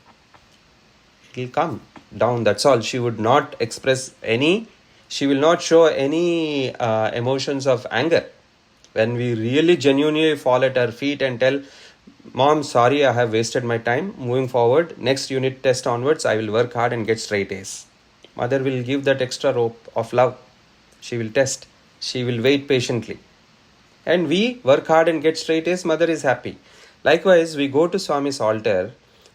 It will come down, that's all. She would not express she will not show any emotions of anger. When we really genuinely fall at her feet and tell, Mom, sorry, I have wasted my time. Moving forward, next unit test onwards, I will work hard and get straight A's. Mother will give that extra rope of love. She will test. She will wait patiently. And we work hard and get straight A's, mother is happy. Likewise, we go to Swami's altar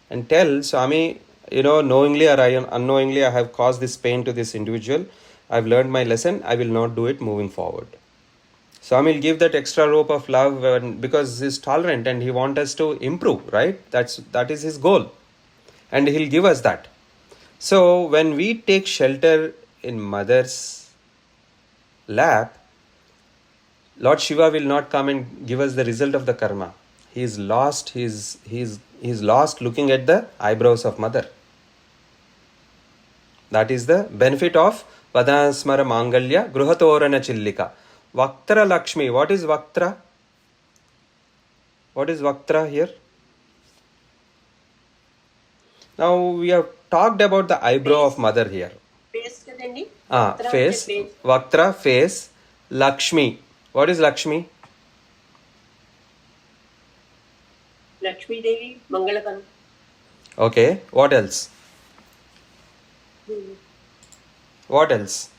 and tell Swami, knowingly or unknowingly, I have caused this pain to this individual. I have learned my lesson. I will not do it moving forward. Swami will give that extra rope of love because he is tolerant and he wants us to improve, right? That is his goal. And he'll give us that. So when we take shelter in mother's lap, Lord Shiva will not come and give us the result of the karma. He is lost. He's lost looking at the eyebrows of mother. That is the benefit of Vadasmara Mangalya Gruhatorana Chillika. Vaktra Lakshmi. What is Vaktra? What is Vaktra here? Now we have talked about the eyebrow of mother here. Face kadandi. Face. Vaktra, face. Lakshmi. What is Lakshmi? Lakshmi Devi, Mangalakaram. Okay. What else? What else?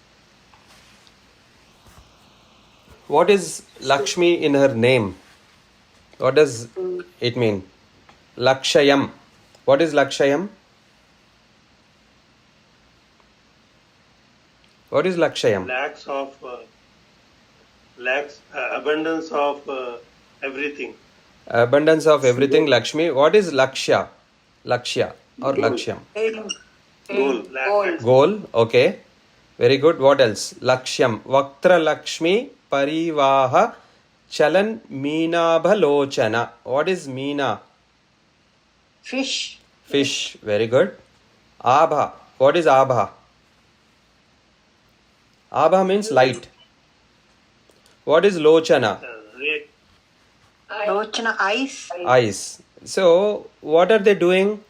What is Lakshmi in her name? What does it mean? Lakshayam. What is Lakshayam? What is Lakshayam? Abundance of everything. Abundance of everything, Lakshmi. What is Lakshya? Lakshya or Lakshyam? Goal. Okay. Very good. What else? Lakshyam. Vaktra Lakshmi Parivaha Chalan Meena Bhalochana. What is Meena? Fish. Fish. Very good. Abha. What is Abha? Abha means light. What is Lochana? Lochana, eyes. Eyes. So, what are they doing?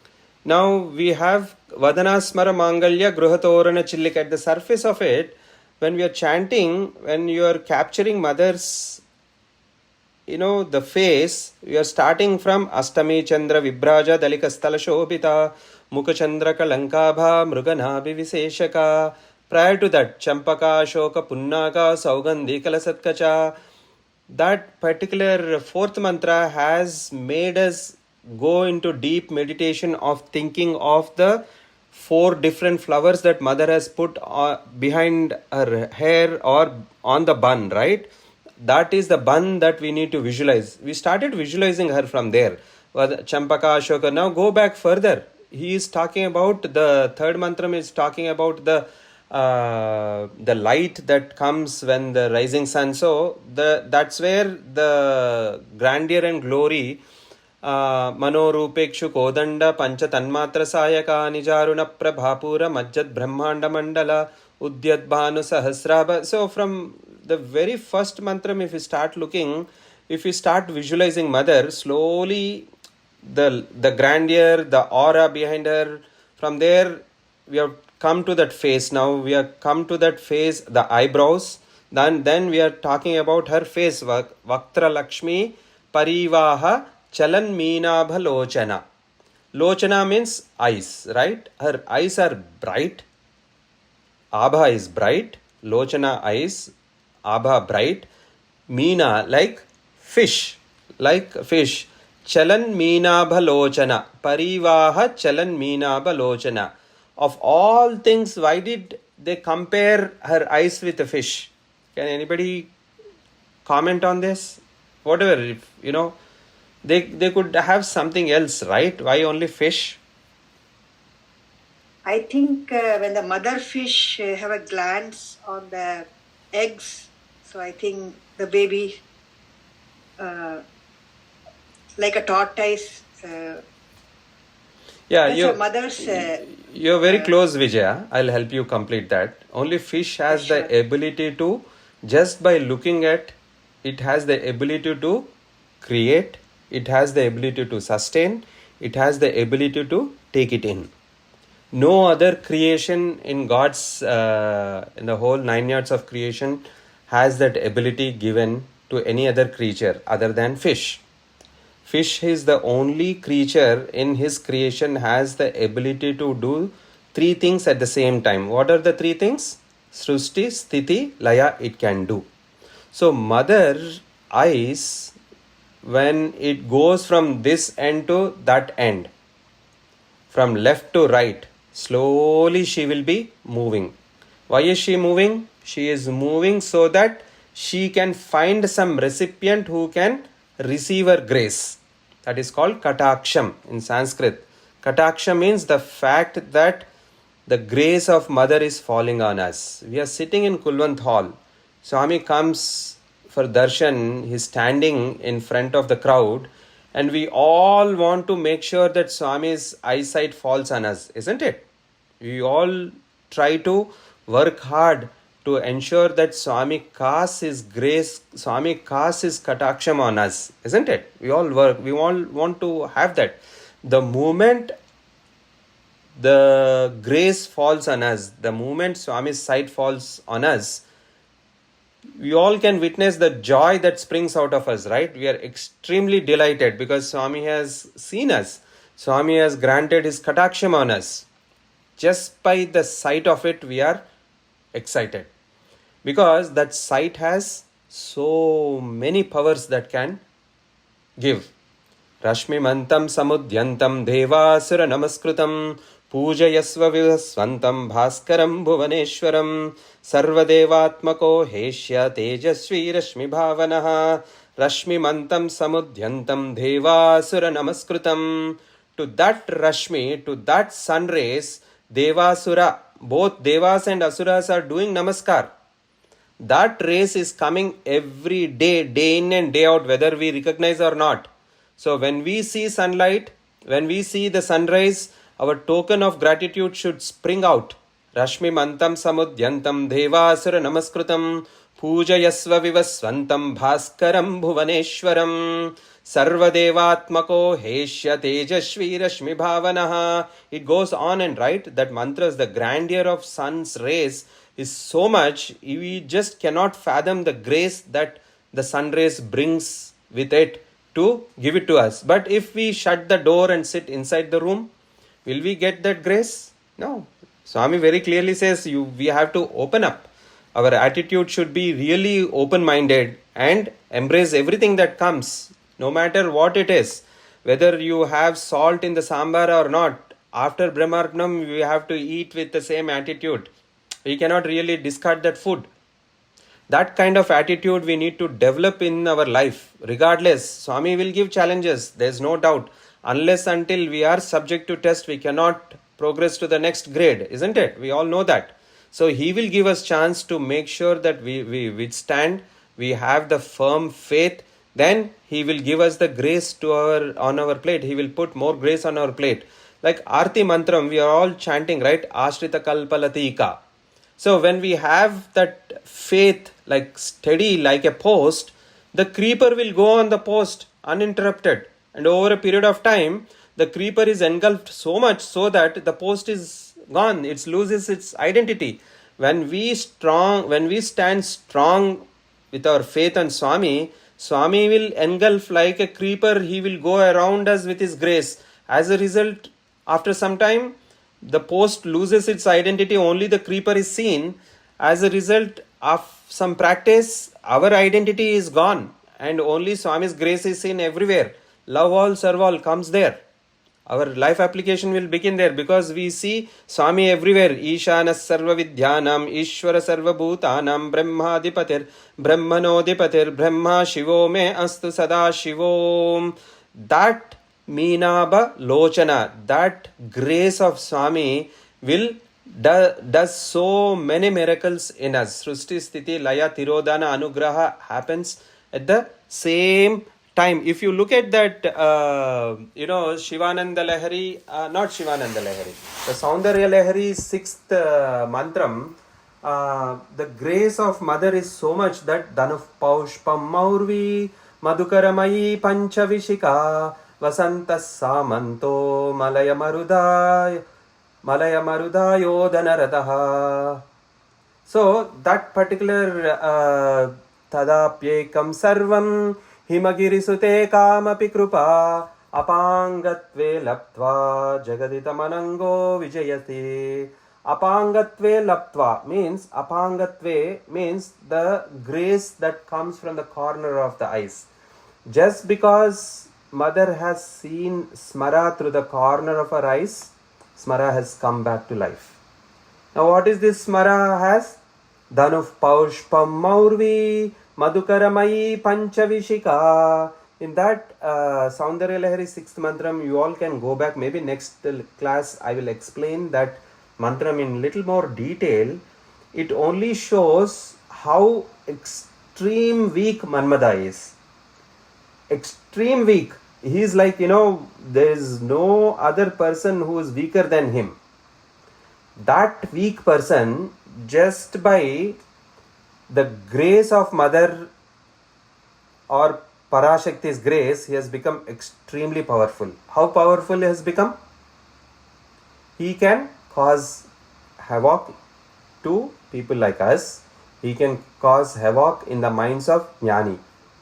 Now, we have Vadanasmara Mangalya Gruhatorana Chillik. At the surface of it, when we are chanting, when you are capturing mother's, the face, we are starting from Astami Chandra Vibraja Dalikastala Shobhita Mukha Chandra Kalankabha Mruganabhi Viseshaka. Prior to that, Champaka, Shoka, Punnaka, Saugandhi, Kalasatkacha. That particular fourth mantra has made us go into deep meditation of thinking of the 4 different flowers that mother has put behind her hair or on the bun, right? That is the bun that we need to visualize. We started visualizing her from there. Champaka, Ashoka. Now go back further. He is talking about, the third mantra is talking about the light that comes when the rising sun. So that's where the grandeur and glory Manorupekshu Kodanda Pancha Tanmatra Sayaka Nijaruna Prabhapura Majjad Brahmanda Mandala Udyat Bhanu Sahasraba. So from the very first mantra, if you start looking, if you start visualizing mother, slowly the grandeur, the aura behind her, from there we have come to that face. Now we have come to that face, the eyebrows. Then we are talking about her face. Vaktra Lakshmi Parivaha Chalan Meenabha Lochana. Lochana means eyes, right? Her eyes are bright. Abha is bright. Lochana eyes. Abha bright. Meena like fish. Chalan Meenabha Lochana. Parivaha Chalan Meenabha Lochana. Of all things, why did they compare her eyes with a fish? Can anybody comment on this? Whatever, if, they could have something else, right? Why only fish? I think when the mother fish have a glands on the eggs, so I think the baby like a tortoise. Yeah, That's you, a mother's. you're very close, Vijaya. I'll help you complete that. Only fish has Sure. the ability to, just by looking at, it has the ability to create, it has the ability to sustain, it has the ability to take it in. No other creation in God's, in the whole 9 yards of creation, has that ability given to any other creature other than fish. Fish is the only creature in his creation has the ability to do 3 things at the same time. What are the 3 things? Srushti, Sthiti, Laya it can do. So mother eyes, when it goes from this end to that end, from left to right, slowly she will be moving. Why is she moving? She is moving so that she can find some recipient who can receive her grace. That is called kataksham in Sanskrit. Kataksha means the fact that the grace of mother is falling on us. We are sitting in Kulwant Hall. Swami comes for darshan. He is standing in front of the crowd, and we all want to make sure that Swami's eyesight falls on us, isn't it? We all try to work hard to ensure that Swami casts his grace, Swami casts his kataksham on us, isn't it? We all work, we all want to have that. The moment the grace falls on us, the moment Swami's sight falls on us, we all can witness the joy that springs out of us, right? We are extremely delighted because Swami has seen us. Swami has granted his kataksham on us. Just by the sight of it, we are excited. Because that sight has so many powers that can give. Rashmi mantam samudyantam devasura namaskrutam pujayasva vivasvantam bhaskaram bhuvaneshwaram sarvadevatmako heshya tejasvi rashmi bhavanaha rashmi mantam samudyantam devasura namaskrutam. To that rashmi, to that sun rays, devasura, both devas and asuras are doing namaskar. That race is coming every day, day in and day out, whether we recognize or not. So when we see sunlight, when we see the sunrise, our token of gratitude should spring out. Rashmi mantam samudyantam devasura namaskrutam pujayasva vivasvantam bhaskaram bhuvaneshwaram sarvadevatmako heshya tejashvi rashmi bhavanaha. It goes on and right. That mantras, the grandeur of sun's rays is so much, we just cannot fathom the grace that the sun rays brings with it to give it to us. But if we shut the door and sit inside the room, will we get that grace? No. Swami very clearly says we have to open up. Our attitude should be really open-minded and embrace everything that comes, no matter what it is. Whether you have salt in the sambar or not, after Brahmarpanam, we have to eat with the same attitude. We cannot really discard that food. That kind of attitude we need to develop in our life. Regardless, Swami will give challenges. There is no doubt. Unless until we are subject to test, we cannot progress to the next grade, isn't it? We all know that. So he will give us chance to make sure that we withstand. We have the firm faith. Then he will give us the grace on our plate. He will put more grace on our plate. Like Aarti Mantram, we are all chanting, right? Ashrita Kalpalatika. So when we have that faith like steady like a post, the creeper will go on the post uninterrupted. And over a period of time, the creeper is engulfed so much so that the post is gone. It loses its identity. When we stand strong with our faith on Swami, Swami will engulf like a creeper. He will go around us with his grace. As a result, after some time, the post loses its identity, only the creeper is seen. As a result of some practice, our identity is gone and only Swami's grace is seen everywhere. Love all, serve all comes there. Our life application will begin there because we see Swami everywhere. Ishanas sarva vidyanam, Ishvara sarva bhutanam, Brahmadipatir, Brahmanodipatir, Brahma Shivo me astu sada Shivom. That Meenaba Lochana, that grace of Swami will does so many miracles in us. Srushti, Sthiti, Laya, Tirodhana, Anugraha happens at the same time. If you look at that, Shivananda Lahari, not Shivananda Lahari, the Saundarya Lahari 6th mantram, the grace of mother is so much that Dhanuh Paushpam Maurvi Madhukaramayi Panchavishika Vasantas Samanto Malaya Marudayo Dhanaradaha. So that particular Tadapyekam Sarvam Himagirisute Kamapi Krupa Apangatve Laptva Jagadita Manango Vijayati. Apangatve Laptva means the grace that comes from the corner of the eyes. Just because mother has seen Smara through the corner of her eyes, Smara has come back to life. Now what is this Smara has? Dhanuh Paushpam Maurvi Madhukaramayi Panchavishika. In that Saundarya Lahari 6th mantram, you all can go back. Maybe next class I will explain that mantram in little more detail. It only shows how extreme weak Manmada is. Extreme weak. He is like, there is no other person who is weaker than him. That weak person, just by the grace of mother or Parashakti's grace, he has become extremely powerful. How powerful he has become? He can cause havoc to people like us. He can cause havoc in the minds of Jnani.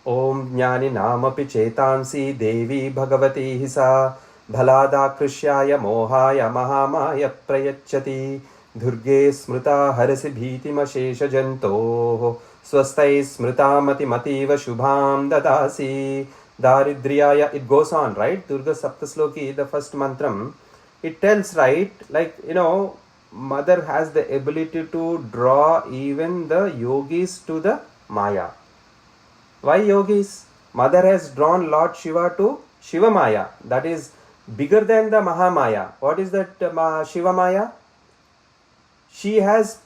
Om Jnani Namapi Chetansi Devi Bhagavati Hisa Bhalada Krishyaya Mohaya Mahamaya Prayachati Durge Smruta Harasi Bhitima Shesha Janto Swastai Smruta Mati Mativa Shubham Dadasi Daridriyaya. It goes on, right? Durga Saptasloki, the first mantram. It tells, right, mother has the ability to draw even the yogis to the Maya. Why yogis? Mother has drawn Lord Shiva to Shiva Maya. That is bigger than the Mahamaya. What is that Shiva Maya? She has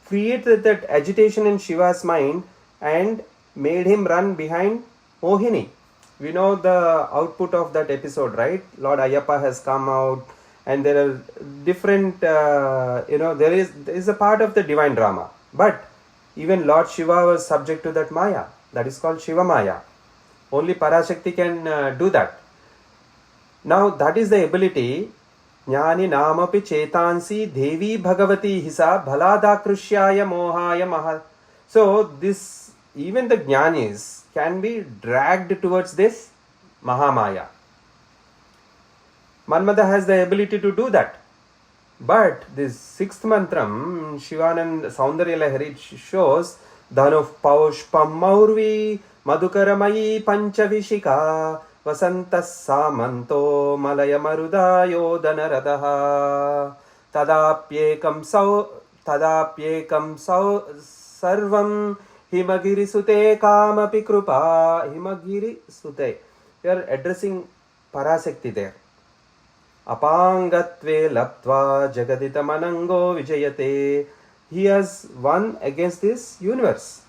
created that agitation in Shiva's mind and made him run behind Mohini. We know the output of that episode, right? Lord Ayyappa has come out. And there are different, there is a part of the divine drama. But even Lord Shiva was subject to that Maya. That is called Shiva Maya. Only Parashakti can do that. Now that is the ability. Jnani Namapi Chetansi Devi Bhagavati Hisa Bhalada Krishyaya Mohaya Maha. So this, even the Jnanis can be dragged towards this Mahamaya. Manmada has the ability to do that. But this 6th mantram, Shivananda Saundarya Lahari, shows Dhanuh Paushpam Maurvi Madhukaramayi Panchavishika Vasantas Samanto Malaya Marudayo Dhanaradaha Tadapyekam Sau Sarvam Himagiri Sute Kamapi Krupa. Himagiri Sute. We are addressing Parashakti there. Apangatve Laptva Jagadita Manango Vijayate. He has won against this universe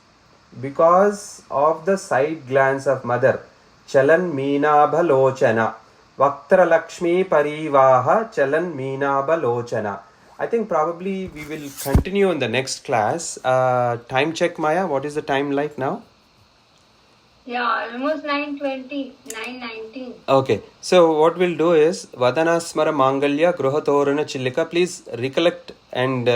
because of the side glance of mother. Chalan Meena Bhalochana. Vaktra Lakshmi Parivaha Chalan Meena Bhalochana. I think probably we will continue in the next class. Time check, Maya. What is the time like now? Yeah, almost 9:20, 9:19. Okay, so what we'll do is Vadana Smara Mangalya Gruhatorana Chillika. Please recollect and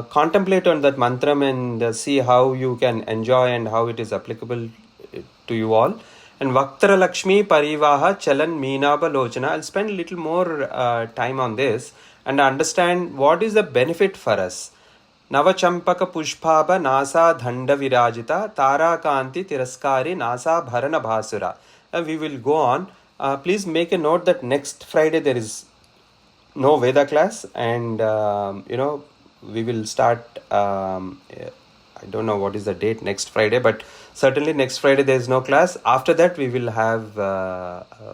contemplate on that mantram and see how you can enjoy and how it is applicable to you all. And Vaktra Lakshmi Parivaha Chalan Meena Balochana. I'll spend a little more time on this and understand what is the benefit for us. Navachampaka Pushpaba Nasa Dhanda Virajita Tara Kanti Tiraskari Nasa Bharana Bhasura. We will go on. Please make a note that next Friday there is no Veda class and we will start I don't know what is the date next Friday, but certainly next Friday there is no class. After that we will have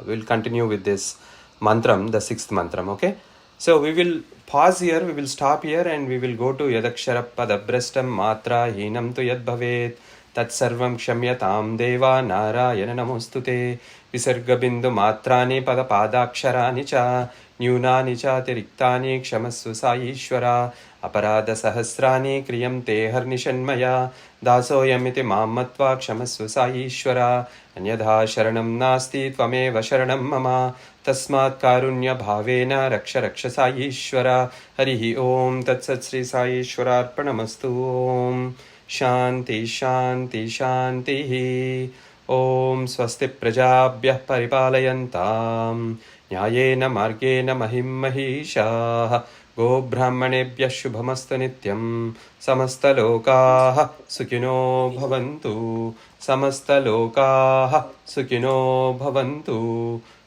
we'll continue with this mantram, the 6th mantram. Okay, so we will pause here, we will stop here and we will go to Yadakshara Padabrastam Matra Hinam tu Yad Bhavet तत्सर्वं क्षम्यतां देवा नारायण नमोऽस्तुते विसर्गबिन्दुमात्राणि पदपादाक्षराणि च न्यूनानि चातिरिक्तानि क्षमस्व साईश्वर अपराधसहस्राणि क्रियन्ते हर्निशन्मया दासोऽयमिति मां मत्वा क्षमस्व साईश्वर अन्यथा शरणं नास्ति त्वमेव शरणं मम तस्मात् कारुण्यभावेन रक्ष रक्ष साईश्वर हरिः ओं तत्सत् श्री साईश्वरार्पणमस्तु ओं शान्ति शान्ति शान्तिः ओं स्वस्ति प्रजाभ्यः परिपालयन्तां न्यायेन मार्गेण महिं महिषाः गोब्राह्मणेभ्यः शुभमस्तु नित्यं समस्तलोकाः सुखिनो भवन्तु समस्तलोकाः सुखिनो भवन्तु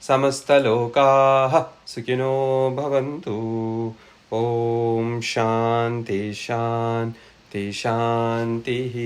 समस्तलोकाः सुखिनो भवन्तु ॐ शान्ति शान्ति शान्तिः।